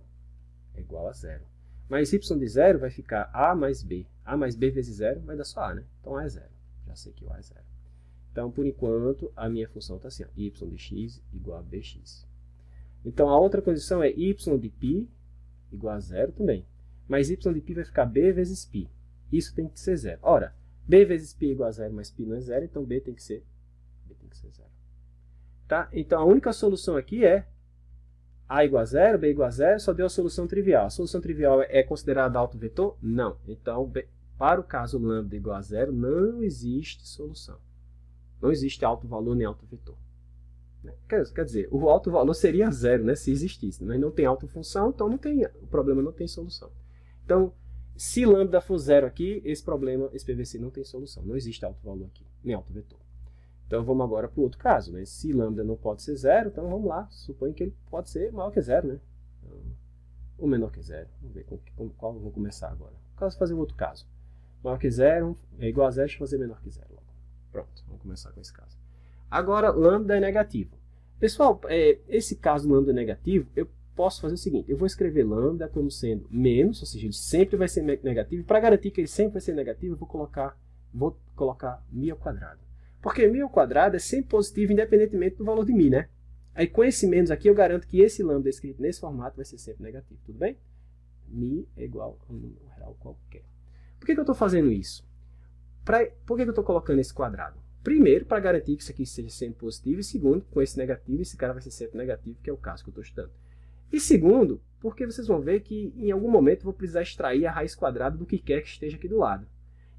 é igual a 0. Mas y de 0 vai ficar a mais b. A mais b vezes 0 vai dar só a, né? Então, a é 0. Já sei que o a é 0. Então, por enquanto, a minha função está assim. Ó, y de x igual a bx. Então, a outra condição é y de π igual a zero também. Mas y de π vai ficar b vezes π. Isso tem que ser zero. Ora, b vezes π igual a zero, mas π não é zero, então b tem que ser zero. Tá? Então, a única solução aqui é a igual a zero, b igual a zero, só deu a solução trivial. A solução trivial é considerada autovetor? Não. Então, para o caso lambda igual a zero, não existe solução. Não existe alto valor nem alto vetor. Quer dizer, o alto valor seria zero, né, se existisse, mas não tem alta função, então o problema não tem solução. Então, se lambda for zero aqui, esse PVC não tem solução. Não existe alto valor aqui, nem alto vetor. Então, vamos agora para o outro caso, né? Se lambda não pode ser zero, então vamos lá. Suponho que ele pode ser maior que zero, né? Ou menor que zero. Vamos ver com qual eu vou começar agora. Vou fazer o outro caso. Maior que zero é igual a zero, deixa eu fazer menor que zero logo. Pronto, vamos começar com esse caso. Agora, lambda é negativo. Pessoal, esse caso lambda é negativo, eu posso fazer o seguinte. Eu vou escrever lambda como sendo menos, ou seja, ele sempre vai ser negativo. Para garantir que ele sempre vai ser negativo, eu vou colocar μ ao quadrado. Porque μ ao quadrado é sempre positivo, independentemente do valor de μ, né? Aí com esse menos aqui, eu garanto que esse lambda escrito nesse formato vai ser sempre negativo, tudo bem? μ é igual a um número real qualquer. Por que eu estou fazendo isso? Por que eu estou colocando esse quadrado? Primeiro, para garantir que isso aqui seja sempre positivo, e segundo, com esse negativo, esse cara vai ser sempre negativo, que é o caso que eu estou estudando. E segundo, porque vocês vão ver que em algum momento eu vou precisar extrair a raiz quadrada do que quer que esteja aqui do lado.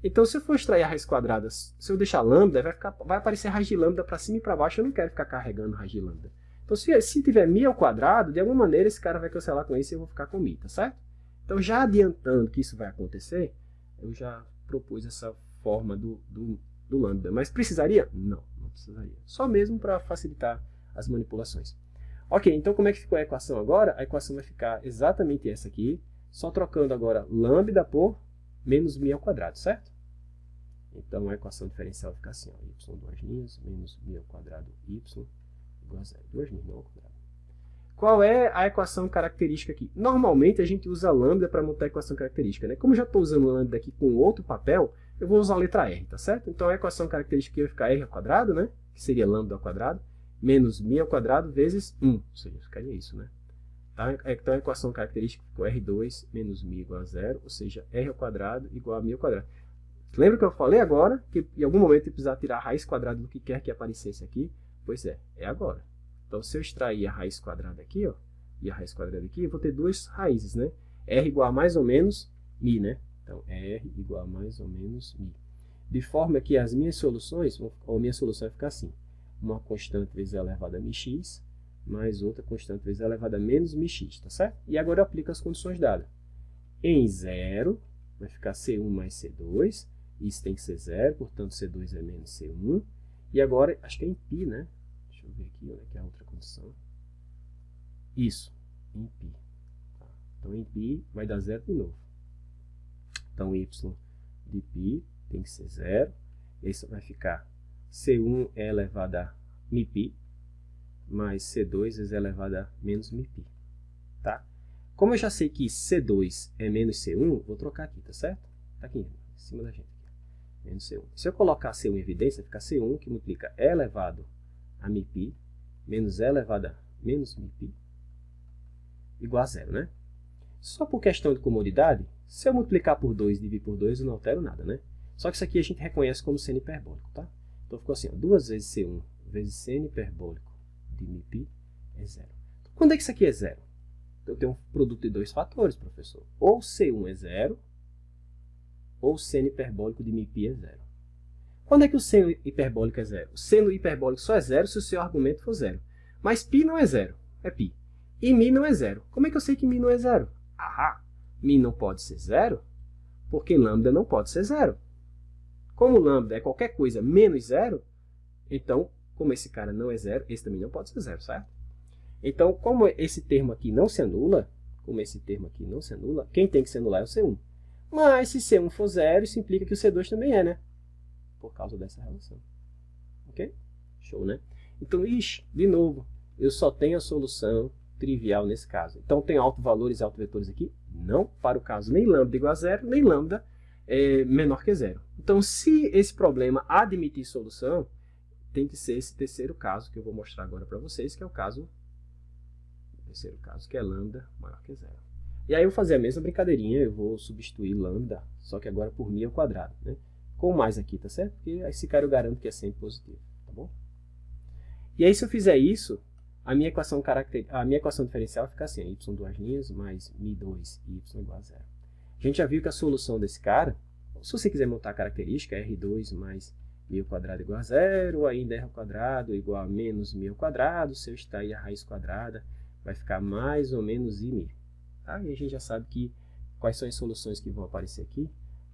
Então, se eu for extrair a raiz quadrada, se eu deixar lambda, vai aparecer a raiz de lambda para cima e para baixo. Eu não quero ficar carregando a raiz de lambda. Então, se tiver μ ao quadrado, de alguma maneira esse cara vai cancelar com isso e eu vou ficar com μ, tá certo? Então, já adiantando que isso vai acontecer, eu já propus essa forma do lambda. Mas precisaria? Não, não precisaria. Só mesmo para facilitar as manipulações. Ok, então como é que ficou a equação agora? A equação vai ficar exatamente essa aqui, só trocando agora lambda por menos μ ao quadrado, certo? Então a equação diferencial fica assim, ó, y duas linhas, menos μ ao quadrado y igual a zero. Duas linhas, não ao quadrado. Qual é a equação característica aqui? Normalmente a gente usa lambda para montar a equação característica, né? Como eu já estou usando lambda aqui com outro papel, eu vou usar a letra R, tá certo? Então a equação característica aqui vai ficar R ao quadrado, né? Que seria lambda ao quadrado, menos μ ao quadrado vezes 1. Ou seja, ficaria isso, né? Tá? Então a equação característica ficou R2 menos μ igual a zero, ou seja, R ao quadrado igual a μ ao quadrado. Lembra que eu falei agora que em algum momento eu precisar tirar a raiz quadrada do que quer que aparecesse aqui? Pois é agora. Então se eu extrair a raiz quadrada aqui, ó, e a raiz quadrada aqui, eu vou ter duas raízes, né? R igual a mais ou menos μ, né? Então R igual a mais ou menos μ. De forma que as minhas soluções, ou minha solução vai ficar assim. Uma constante vezes e elevada a μx, mais outra constante vezes e elevada a menos μx, tá certo? E agora eu aplico as condições dadas. Em zero, vai ficar C1 mais C2, isso tem que ser zero, portanto C2 é menos C1. E agora, acho que é em π, né? Deixa eu ver aqui onde é que é a outra condição. Isso, em π. Tá. Então em π vai dar zero de novo. Então y de π tem que ser zero. Isso vai ficar C1 é elevado a μπ, mais C2 vezes elevado a menos μπ. Tá? Como eu já sei que C2 é menos C1, vou trocar aqui, tá certo? Tá aqui, em cima da gente. Aqui. Menos C1. Se eu colocar C1 em evidência, fica C1, que multiplica E elevado a μπ, menos E elevado a menos μπ, igual a zero, né? Só por questão de comodidade, se eu multiplicar por 2 e dividir por 2, eu não altero nada, né? Só que isso aqui a gente reconhece como seno hiperbólico, tá? Então ficou assim, ó, 2 vezes C1 vezes seno hiperbólico de μπ é zero. Então, quando é que isso aqui é zero? Eu tenho um produto de dois fatores, professor. Ou C1 é zero, ou seno hiperbólico de μπ é zero. Quando é que o seno hiperbólico é zero? O seno hiperbólico só é zero se o seu argumento for zero. Mas π não é zero, é π. E μ não é zero. Como é que eu sei que μ não é zero? Ah, μ não pode ser zero, porque lambda não pode ser zero. Como lambda é qualquer coisa menos zero, então, como esse cara não é zero, esse também não pode ser zero, certo? Então, como esse termo aqui não se anula, quem tem que se anular é o C1. Mas se C1 for zero, isso implica que o C2 também é, né? Por causa dessa relação. Ok? Show, né? Então, de novo, eu só tenho a solução trivial nesse caso. Então, tem autovalores e autovetores aqui? Não, para o caso nem lambda igual a zero, nem lambda menor que zero. Então, se esse problema admitir solução, tem que ser esse terceiro caso que eu vou mostrar agora para vocês, que é o caso Terceiro caso, que é lambda maior que zero. E aí eu vou fazer a mesma brincadeirinha, eu vou substituir lambda, só que agora por mi ao quadrado, né? Com mais aqui, tá certo? Porque esse cara eu garanto que é sempre positivo, tá bom? E aí se eu fizer isso, a minha equação diferencial vai ficar assim, y duas linhas mais mi2 e y igual a zero. A gente já viu que a solução desse cara, se você quiser montar a característica, é r2 mais mi ao quadrado igual a zero, ou ainda r ao quadrado igual a menos mi ao quadrado, se eu estar aí a raiz quadrada, vai ficar mais ou menos i mi. Tá? E a gente já sabe que quais são as soluções que vão aparecer aqui.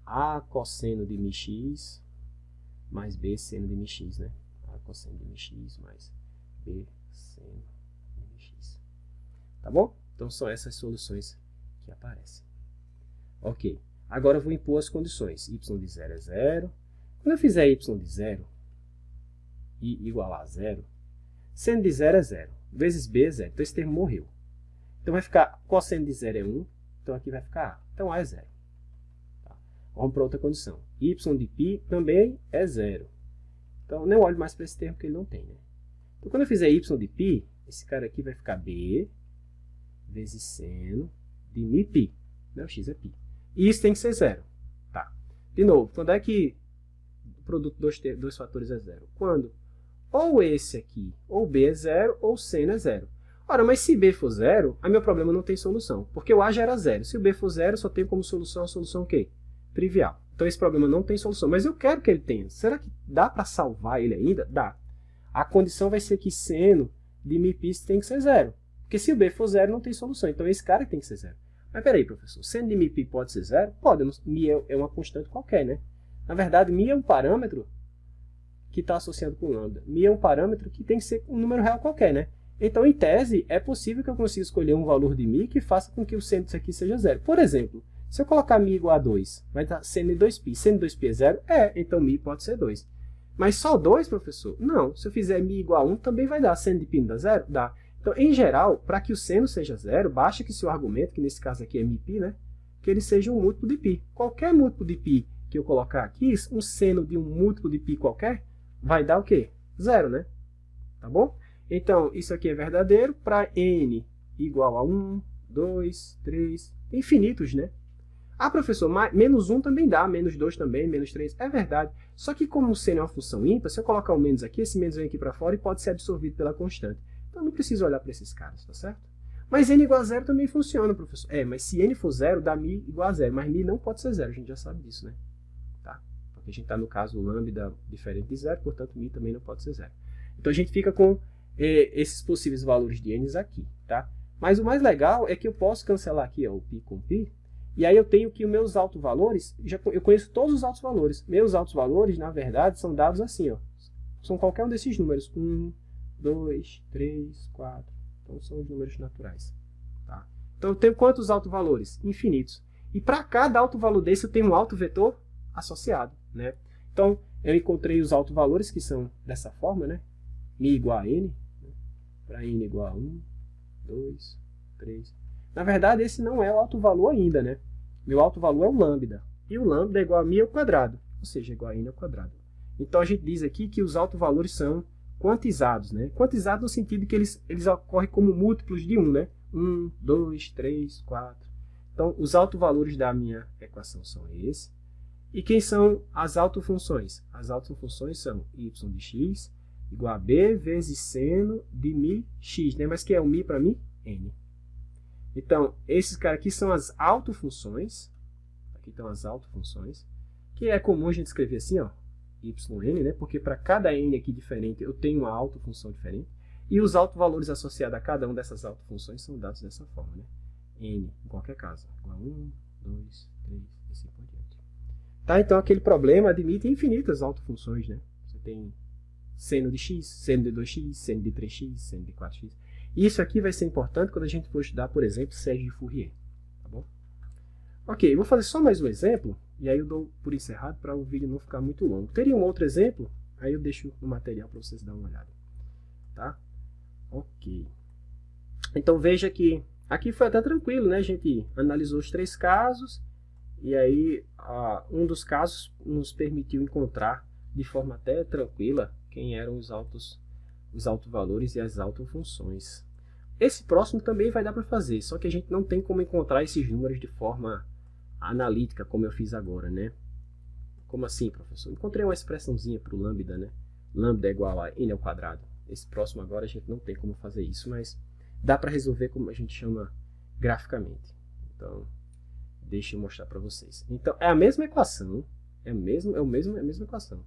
A cosseno de μx mais b seno de μx, né? A cosseno de μx mais b seno de μx. Tá bom? Então são essas soluções que aparecem. Ok. Agora eu vou impor as condições. Y de 0 é 0. Quando eu fizer y de 0 e igualar a 0, seno de 0 é 0. Vezes b é 0. Então esse termo morreu. Então vai ficar, cosseno de 0 é 1. Então aqui vai ficar a. Então a é 0. Tá. Vamos para outra condição. Y de π também é 0. Então não olho mais para esse termo que ele não tem, né? Então quando eu fizer y de π, esse cara aqui vai ficar b vezes seno de miπ. Né? O x é π. E isso tem que ser 0. Tá. De novo, quando é que o produto dos dois fatores é 0? Quando ou esse aqui, ou b é 0, ou seno é 0. Ora, mas se b for 0, aí meu problema não tem solução. Porque o a já era 0. Se o b for 0, só tem como solução a solução o quê? Trivial. Então esse problema não tem solução. Mas eu quero que ele tenha. Será que dá para salvar ele ainda? Dá. A condição vai ser que seno de miπ tem que ser 0. Porque se o b for 0, não tem solução. Então esse cara tem que ser 0. Mas peraí, professor, seno de miπ pode ser 0? Pode, mi é uma constante qualquer, né? Na verdade, mi é um parâmetro que está associado com lambda. Mi é um parâmetro que tem que ser um número real qualquer, né? Então, em tese, é possível que eu consiga escolher um valor de mi que faça com que o seno disso aqui seja 0. Por exemplo, se eu colocar mi igual a 2, vai dar seno de 2π. Seno de 2π é 0? É, então mi pode ser 2. Mas só 2, professor? Não. Se eu fizer mi igual a 1, também vai dar. Seno de π não dá 0? Dá. Então, em geral, para que o seno seja 0, basta que seu argumento, que nesse caso aqui é miπ, né, que ele seja um múltiplo de π. Qualquer múltiplo de π que eu colocar aqui, um seno de um múltiplo de π qualquer, vai dar o quê? 0, né? Tá bom? Então, isso aqui é verdadeiro para n igual a 1, 2, 3, infinitos, né? Ah, professor, menos 1 também dá, menos 2 também, menos 3. É verdade. Só que como o seno é uma função ímpar, se eu colocar o menos aqui, esse menos vem aqui para fora e pode ser absorvido pela constante. Então, eu não preciso olhar para esses caras, tá certo? Mas n igual a 0 também funciona, professor. É, mas se n for 0, dá mi igual a 0. Mas mi não pode ser 0, a gente já sabe disso, né? Tá? Porque a gente está no caso lambda diferente de 0, portanto, mi também não pode ser 0. Então, a gente fica com esses possíveis valores de n aqui, tá? Mas o mais legal é que eu posso cancelar aqui, ó, o π com π, e aí eu tenho que os meus altos valores, eu conheço todos os altos valores. Meus altos valores, na verdade, são dados assim, ó. São qualquer um desses números. 1, 2, 3, 4. Então, são os números naturais. Tá? Então, eu tenho quantos altos valores? Infinitos. E para cada alto valor desse, eu tenho um alto vetor associado, né? Então, eu encontrei os altos valores, que são dessa forma, né? Mi igual a n, né? Para n igual a 1, 2, 3. Na verdade, esse não é o alto valor ainda, né? Meu alto valor é o lambda. E o lambda é igual a mi ao quadrado, ou seja, igual a n ao quadrado. Então, a gente diz aqui que os altos valores são quantizados, né? Quantizados no sentido que eles ocorrem como múltiplos de 1, né? 1, 2, 3, 4. Então, os altos valores da minha equação são esses. E quem são as autofunções? As autofunções são y de x igual a b vezes seno de mi x, né? Mas que é o mi para mim? N. Então, esses caras aqui são as autofunções. Aqui estão as autofunções. Que é comum a gente escrever assim, ó. yn, né? Porque para cada n aqui diferente, eu tenho uma autofunção diferente. E os autovalores associados a cada uma dessas autofunções são dados dessa forma, né? N, em qualquer caso, igual a 1, 2, 3, e assim por diante. Tá? Então, aquele problema admite infinitas autofunções, né? Você tem seno de x, seno de 2x, seno de 3x, seno de 4x. Isso aqui vai ser importante quando a gente for estudar, por exemplo, série de Fourier. Tá bom? Ok, vou fazer só mais um exemplo, e aí eu dou por encerrado para o vídeo não ficar muito longo. Teria um outro exemplo, aí eu deixo no material para vocês darem uma olhada. Tá? Ok. Então veja que aqui foi até tranquilo, né? A gente analisou os 3 casos, e aí um dos casos nos permitiu encontrar de forma até tranquila quem eram os altos valores e as autofunções. Esse próximo também vai dar para fazer, só que a gente não tem como encontrar esses números de forma analítica, como eu fiz agora, né? Como assim, professor? Encontrei uma expressãozinha para o lambda, né? Lambda é igual a n ao quadrado. Esse próximo agora a gente não tem como fazer isso, mas dá para resolver como a gente chama graficamente. Então, deixa eu mostrar para vocês. Então, é a mesma equação, é a mesma equação.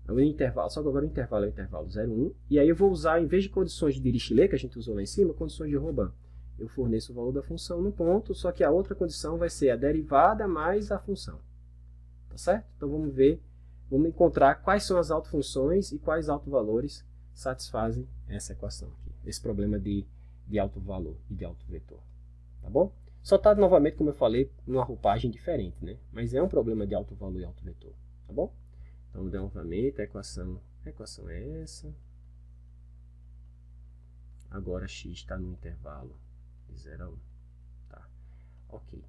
É um intervalo, só que agora o intervalo é o intervalo 0, 1. E aí eu vou usar, em vez de condições de Dirichlet, que a gente usou lá em cima, condições de Robin. Eu forneço o valor da função no ponto, só que a outra condição vai ser a derivada mais a função. Tá certo? Então vamos ver, vamos encontrar quais são as autofunções e quais autovalores satisfazem essa equação aqui. Esse problema de alto valor e de alto vetor. Tá bom? Só está novamente, como eu falei, numa roupagem diferente, né? Mas é um problema de alto valor e alto vetor. Tá bom? Então, novamente, a equação é essa. Agora x está no intervalo de 0 a 1. Tá? Ok.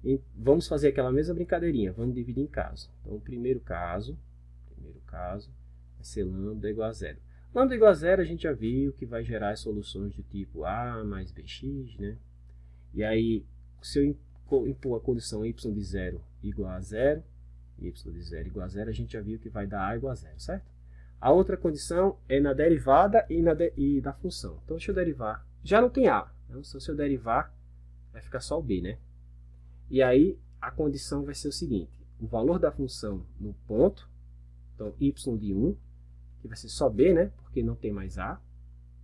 E vamos fazer aquela mesma brincadeirinha. Vamos dividir em caso. Então, o primeiro caso vai ser lambda igual a 0. Lambda igual a 0, a gente já viu que vai gerar as soluções do tipo a mais bx, né? E aí, se eu impor a condição y de 0 igual a 0, y de 0 igual a 0, a gente já viu que vai dar a igual a 0, certo? A outra condição é na derivada e da função. Então, deixa eu derivar. Já não tem a. Então, se eu derivar, vai ficar só o b, né? E aí, a condição vai ser o seguinte. O valor da função no ponto, então, y de 1, que vai ser só b, né? Porque não tem mais a.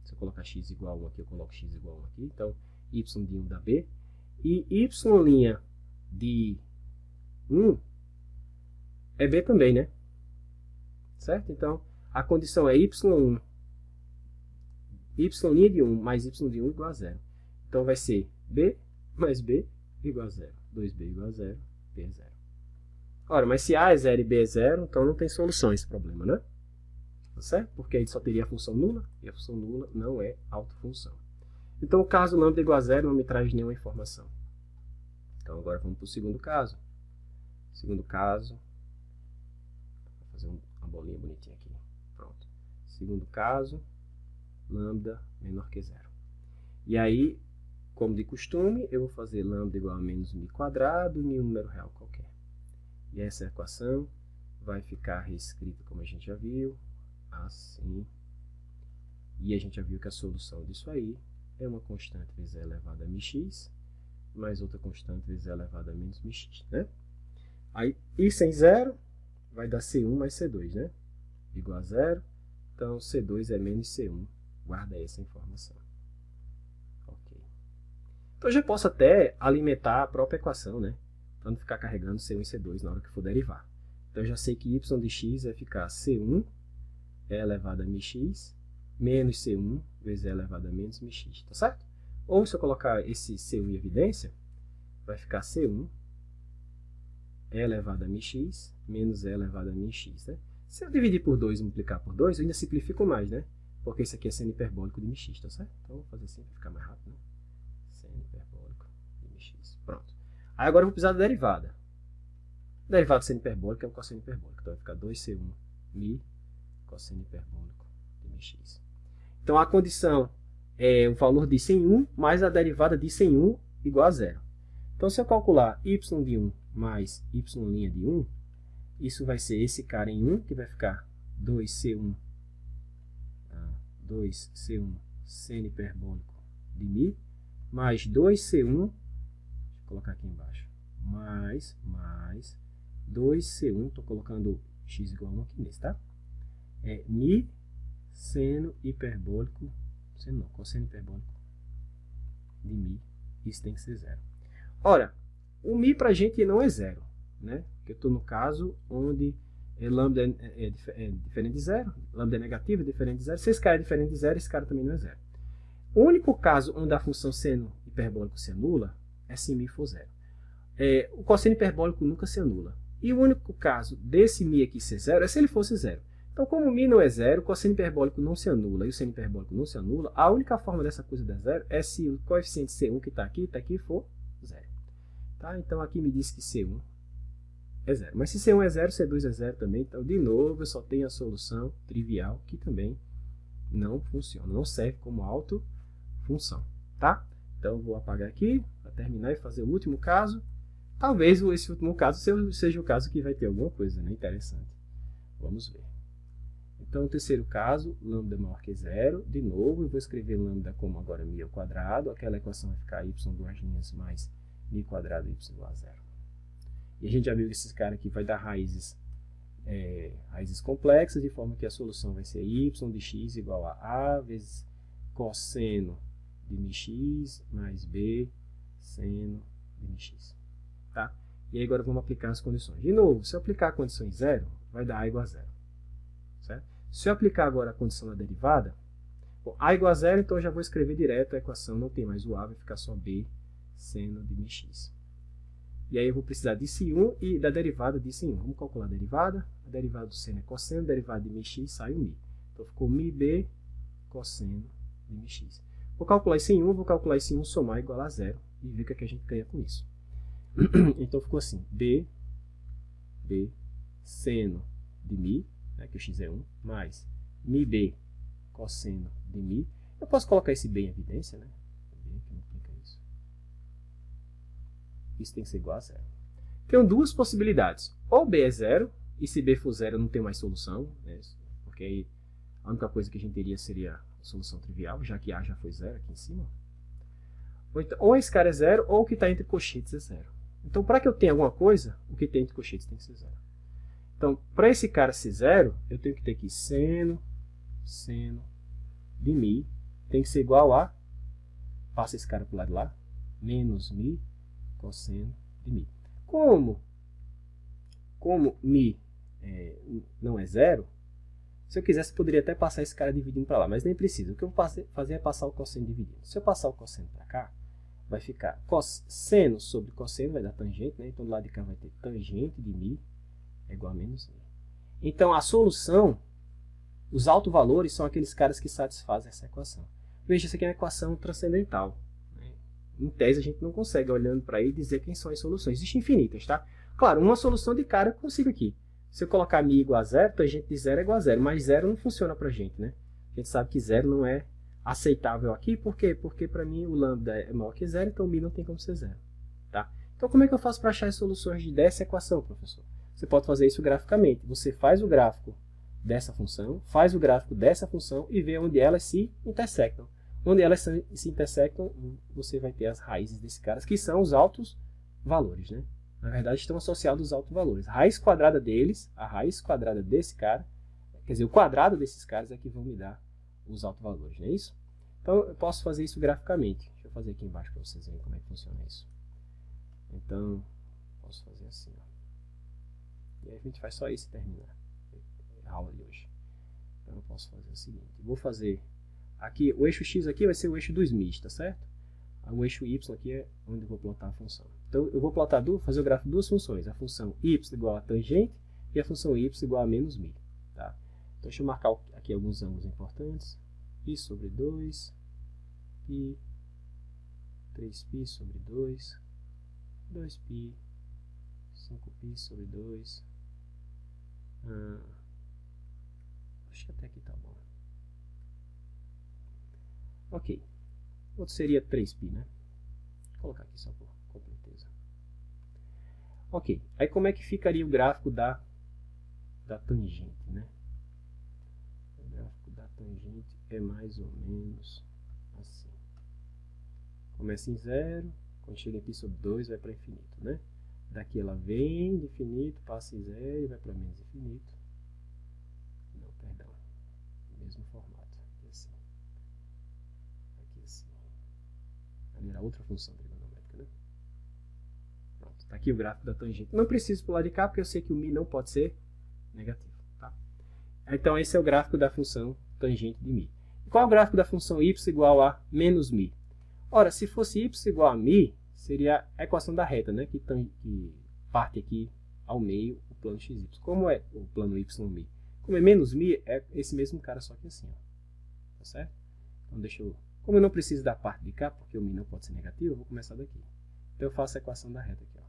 Se eu colocar x igual a 1 aqui, eu coloco x igual a 1 aqui. Então, y de 1 dá b. E y' de 1 é b também, né? Certo? Então, a condição é y', y' de 1 mais y de 1 igual a 0. Então, vai ser b mais b igual a 0. 2b igual a 0, b é 0. Ora, mas se a é 0 e b é 0, então não tem solução esse problema, né? Tá certo? Porque aí só teria a função nula, e a função nula não é autofunção. Então, o caso lambda igual a 0 não me traz nenhuma informação. Então, agora vamos para o segundo caso. Segundo caso, vou fazer uma bolinha bonitinha aqui. Pronto. Segundo caso, lambda menor que 0. E aí, como de costume, eu vou fazer lambda igual a menos μ quadrado e um número real qualquer. E essa equação vai ficar reescrita, como a gente já viu, assim. E a gente já viu que a solução disso aí é uma constante vezes e elevado a μx, mais outra constante vezes e elevado a menos μx, né? Aí, i sem 0 vai dar C1 mais C2, né? Igual a 0. Então, C2 é menos C1. Guarda essa informação. Ok. Então, eu já posso até alimentar a própria equação, né? Para não ficar carregando C1 e C2 na hora que for derivar. Então, eu já sei que y de x vai ficar C1 é elevado a μx menos C1 vezes e elevado a menos μx, tá certo? Ou se eu colocar esse C1 em evidência, vai ficar C1 e elevado a mx menos e elevado a mx, né? Se eu dividir por 2 e multiplicar por 2, eu ainda simplifico mais, né? Porque isso aqui é seno hiperbólico de mx, tá certo? Então, vou fazer assim para ficar mais rápido, né? Seno hiperbólico de mx. Pronto. Aí agora eu vou precisar da derivada. O derivado do seno hiperbólico é o cosseno hiperbólico. Então, vai ficar 2c1 mi cosseno hiperbólico de mx. Então, a condição é o valor de sem 1 mais a derivada de sem 1 igual a 0. Então, se eu calcular y de 1 mais y' de 1, isso vai ser esse cara em 1, que vai ficar 2c1 seno hiperbólico de mi, mais 2c1, deixa eu colocar aqui embaixo, mais 2c1, estou colocando x igual a 1 aqui nesse, tá? É mi seno hiperbólico, cosseno hiperbólico de mi, isso tem que ser 0. Ora, o mi para a gente não é 0, né? Porque eu estou no caso onde lambda é diferente de 0, lambda é negativo, é diferente de 0. Se esse cara é diferente de 0, esse cara também não é 0. O único caso onde a função seno hiperbólico se anula é se mi for 0. O cosseno hiperbólico nunca se anula. E o único caso desse mi aqui ser 0 é se ele fosse 0. Então, como o mi não é 0, o cosseno hiperbólico não se anula e o seno hiperbólico não se anula, a única forma dessa coisa dar 0 é se o coeficiente C1 que está aqui for 0. Tá? Então, aqui me diz que C1 é 0. Mas se C1 é 0, C2 é 0 também. Então, de novo, eu só tenho a solução trivial que também não funciona. Não serve como autofunção. tá? Então, eu vou apagar aqui, para terminar e fazer o último caso. Talvez esse último caso seja o caso que vai ter alguma coisa, né, interessante. Vamos ver. Então, o terceiro caso, lambda maior que zero. De novo, eu vou escrever lambda como agora μ ao quadrado. Aquela equação vai ficar y duas linhas mais μ quadrado y igual a zero. E a gente já viu que esse cara aqui vai dar raízes complexas, de forma que a solução vai ser y de x igual a vezes cosseno de μx mais b seno de μx. Tá? E aí agora vamos aplicar as condições. De novo, se eu aplicar a condição em zero, vai dar a igual a zero. Certo? Se eu aplicar agora a condição da derivada, bom, a igual a zero, então eu já vou escrever direto a equação, não tem mais o a, vai ficar só b seno de μx. E aí eu vou precisar de φ1 e da derivada de φ1. Vamos calcular a derivada. A derivada do seno é cosseno, a derivada de μx sai o μ. Então ficou μb cosseno de μx. Vou calcular isso em 1, vou calcular isso em 1, somar igual a zero e ver o que a gente ganha com isso. Então ficou assim, b seno de μ, né, que o x é 1, mais μb cosseno de μ. Eu posso colocar esse b em evidência, né? B que multiplica isso. Isso tem que ser igual a zero. Tenho duas possibilidades. Ou b é zero, e se b for zero não tem mais solução, né, porque aí a única coisa que a gente teria seria a solução trivial, já que a já foi zero aqui em cima. Ou esse cara é zero, ou o que está entre cochetes é zero. Então, para que eu tenha alguma coisa, o que tem entre cochetes tem que ser zero. Então, para esse cara ser zero, eu tenho que ter aqui seno de μ tem que ser igual a, passa esse cara para o lado de lá, menos μ cosseno de μ. Como μ não é zero, se eu quisesse, eu poderia até passar esse cara dividindo para lá, mas nem precisa. O que eu vou fazer é passar o cosseno dividindo. Se eu passar o cosseno para cá, vai ficar seno sobre cosseno, vai dar tangente, né? Então do lado de cá vai ter tangente de μ é igual a menos μ. Então a solução, os autovalores são aqueles caras que satisfazem essa equação. Veja, isso aqui é uma equação transcendental. Né? Em tese a gente não consegue, olhando para aí, dizer quem são as soluções. Existem infinitas, tá? Claro, uma solução de cara eu consigo aqui. Se eu colocar μ igual a zero, tangente de zero é igual a zero, mas zero não funciona para a gente, né? A gente sabe que zero não é aceitável aqui, por quê? Porque para mim o lambda é maior que zero, então μ não tem como ser zero. Tá? Então como é que eu faço para achar as soluções dessa equação, professor? Você pode fazer isso graficamente. Você faz o gráfico dessa função, faz o gráfico dessa função e vê onde elas se intersectam. Onde elas se intersectam, você vai ter as raízes desses caras, que são os altos valores, né? Na verdade, estão associados os altos valores. A raiz quadrada deles, a raiz quadrada desse cara, quer dizer, o quadrado desses caras é que vão me dar os altos valores, não é isso? Então, eu posso fazer isso graficamente. Deixa eu fazer aqui embaixo para vocês verem como é que funciona isso. Então, posso fazer assim, ó. E aí a gente faz só isso e termina a aula de hoje. Então, eu posso fazer o seguinte. Eu vou fazer aqui, o eixo x aqui vai ser o eixo dos μ's, tá certo? O eixo y aqui é onde eu vou plotar a função. Então, eu vou plotar fazer o gráfico de duas funções. A função y igual a tangente e a função y igual a menos μ. Tá? Então, deixa eu marcar aqui alguns ângulos importantes. Π sobre 2, π, 3π sobre 2, 2π, 5π sobre 2. Acho que até aqui tá bom. Ok. Outro seria 3π, né? Vou colocar aqui só por completeza. Ok. Aí como é que ficaria o gráfico da tangente, né? O gráfico da tangente é mais ou menos assim. Começa em 0, quando chega em π sobre 2 vai para infinito, né? Daqui ela vem de infinito, passa em 0 e vai para menos infinito. Não, perdão. Mesmo formato. Aqui assim. Aqui assim. Ali era outra função trigonométrica, né? Pronto, está aqui o gráfico da tangente. Não preciso pular de cá, porque eu sei que o μ não pode ser negativo. Tá? Então, esse é o gráfico da função tangente de μ. E qual é o gráfico da função y igual a menos μ? Ora, se fosse y igual a μ, seria a equação da reta, né? Que parte aqui ao meio o plano xy. Como é o plano yμ? Como é menos μ, é esse mesmo cara, só que assim. Ó. Tá certo? Então, deixa eu... Como eu não preciso da parte de cá, porque o μ não pode ser negativo, eu vou começar daqui. Então, eu faço a equação da reta aqui. Ó.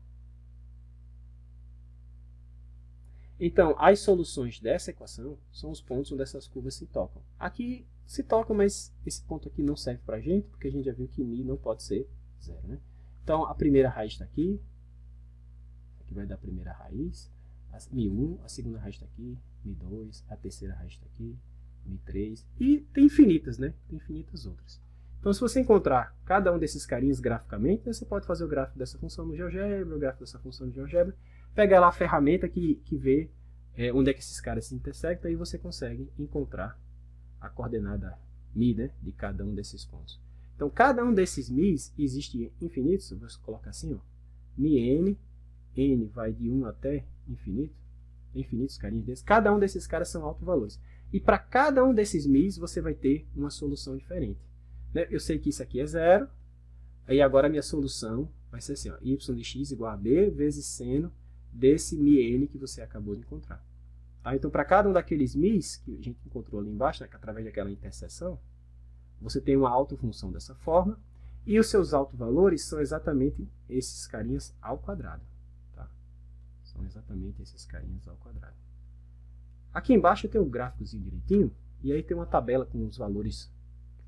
Então, as soluções dessa equação são os pontos onde essas curvas se tocam. Aqui se toca, mas esse ponto aqui não serve para a gente, porque a gente já viu que mi não pode ser 0. Né? Então, a primeira raiz está aqui. Aqui vai dar a primeira raiz. Mi1, a segunda raiz está aqui. Mi2, a terceira raiz está aqui. Mi3. E tem infinitas, né? Tem infinitas outras. Então, se você encontrar cada um desses carinhas graficamente, você pode fazer o gráfico dessa função no GeoGebra, o gráfico dessa função no GeoGebra, pegar lá a ferramenta que vê onde é que esses caras se intersectam, e você consegue encontrar a coordenada mi, né, de cada um desses pontos. Então, cada um desses mi's existe infinitos, eu vou colocar assim, ó, mi n vai de 1 até infinito, infinitos carinhos desses, cada um desses caras são autovalores. E para cada um desses mi's você vai ter uma solução diferente. Né? Eu sei que isso aqui é 0, aí agora a minha solução vai ser assim, ó, y de x igual a b vezes seno desse mi n que você acabou de encontrar. Tá? Então, para cada um daqueles mi's que a gente encontrou ali embaixo, né, através daquela interseção, você tem uma autofunção dessa forma, e os seus autovalores são exatamente esses carinhas ao quadrado. Tá? São exatamente esses carinhas ao quadrado. Aqui embaixo eu tenho o gráficozinho direitinho, e aí tem uma tabela com os valores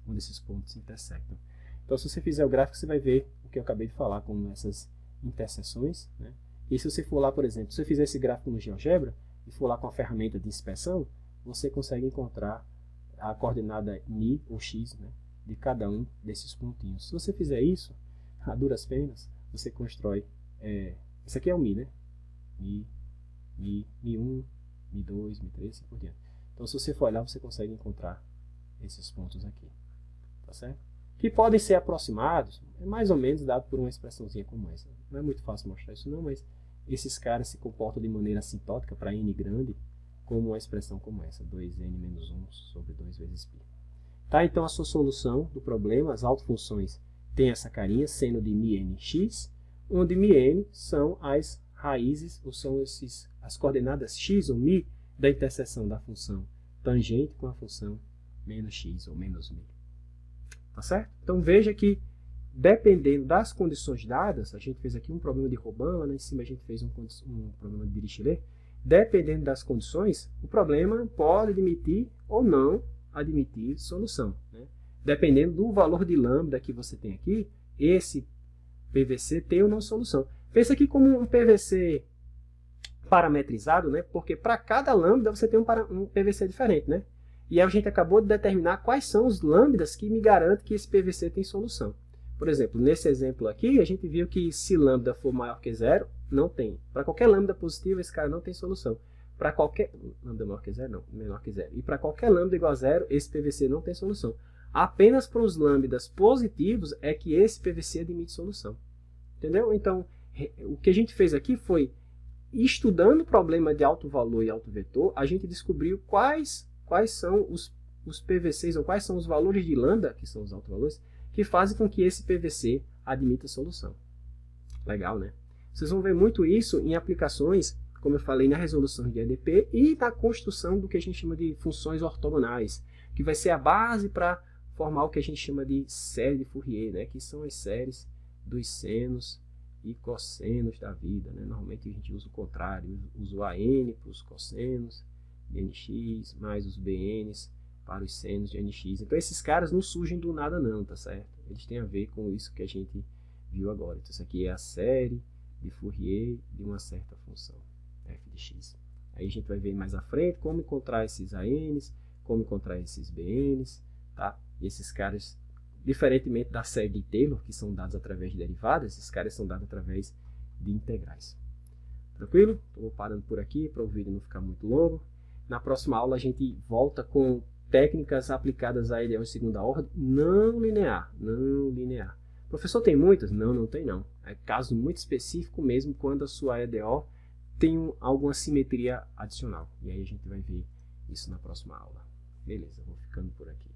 onde esses pontos se intersectam. Então, se você fizer o gráfico, você vai ver o que eu acabei de falar, com essas interseções. Né? E se você for lá, por exemplo, se você fizer esse gráfico no GeoGebra, e for lá com a ferramenta de inspeção, você consegue encontrar a coordenada mi ou x, né, de cada um desses pontinhos. Se você fizer isso, a duras penas, você constrói... isso aqui é o mi, né? Mi1, Mi2, Mi3, assim por diante. Então, se você for olhar, você consegue encontrar esses pontos aqui. Tá certo? Que podem ser aproximados, é mais ou menos dado por uma expressãozinha como essa. Não é muito fácil mostrar isso não, mas esses caras se comportam de maneira assintótica para n grande, como uma expressão como essa, 2n menos 1 sobre 2 vezes π. Tá? Então, a sua solução do problema, as autofunções, tem essa carinha, seno de mi n x, onde mi n são as raízes, ou são as coordenadas x ou mi da interseção da função tangente com a função menos x ou menos mi. Tá certo? Então, veja que, dependendo das condições dadas, a gente fez aqui um problema de Robin, lá em cima a gente fez um problema de Dirichlet. Dependendo das condições, o problema pode admitir ou não admitir solução. Né? Dependendo do valor de lambda que você tem aqui, esse PVC tem ou não solução. Pensa aqui como um PVC parametrizado, né? Porque para cada lambda você tem um PVC diferente. Né? E a gente acabou de determinar quais são os lambdas que me garantem que esse PVC tem solução. Por exemplo, nesse exemplo aqui, a gente viu que se lambda for maior que 0, não tem. Para qualquer lambda positivo, esse cara não tem solução. Para qualquer... lambda maior que 0, não. Menor que 0. E para qualquer lambda igual a 0, esse PVC não tem solução. Apenas para os lambdas positivos é que esse PVC admite solução. Entendeu? Então, o que a gente fez aqui foi, estudando o problema de alto valor e alto vetor, a gente descobriu quais são os PVCs, ou quais são os valores de lambda, que são os autovalores, que fazem com que esse PVC admita solução. Legal, né? Vocês vão ver muito isso em aplicações, como eu falei, na resolução de EDP e na construção do que a gente chama de funções ortogonais, que vai ser a base para formar o que a gente chama de série de Fourier, né? Que são as séries dos senos e cossenos da vida. Né? Normalmente a gente usa o contrário, usa o AN para os cossenos de NX, mais os BNs para os senos de NX. Então, esses caras não surgem do nada não, tá certo? Eles têm a ver com isso que a gente viu agora. Então, isso aqui é a série de Fourier de uma certa função, f de x. Aí a gente vai ver mais à frente como encontrar esses ANs, como encontrar esses BNs, tá? E esses caras, diferentemente da série de Taylor, que são dados através de derivadas, esses caras são dados através de integrais. Tranquilo? Estou parando por aqui para o vídeo não ficar muito longo. Na próxima aula a gente volta com técnicas aplicadas a EDO em segunda ordem não linear. Professor, tem muitas? Não, não tem não. É caso muito específico mesmo quando a sua EDO tem alguma simetria adicional. E aí a gente vai ver isso na próxima aula. Beleza, vou ficando por aqui.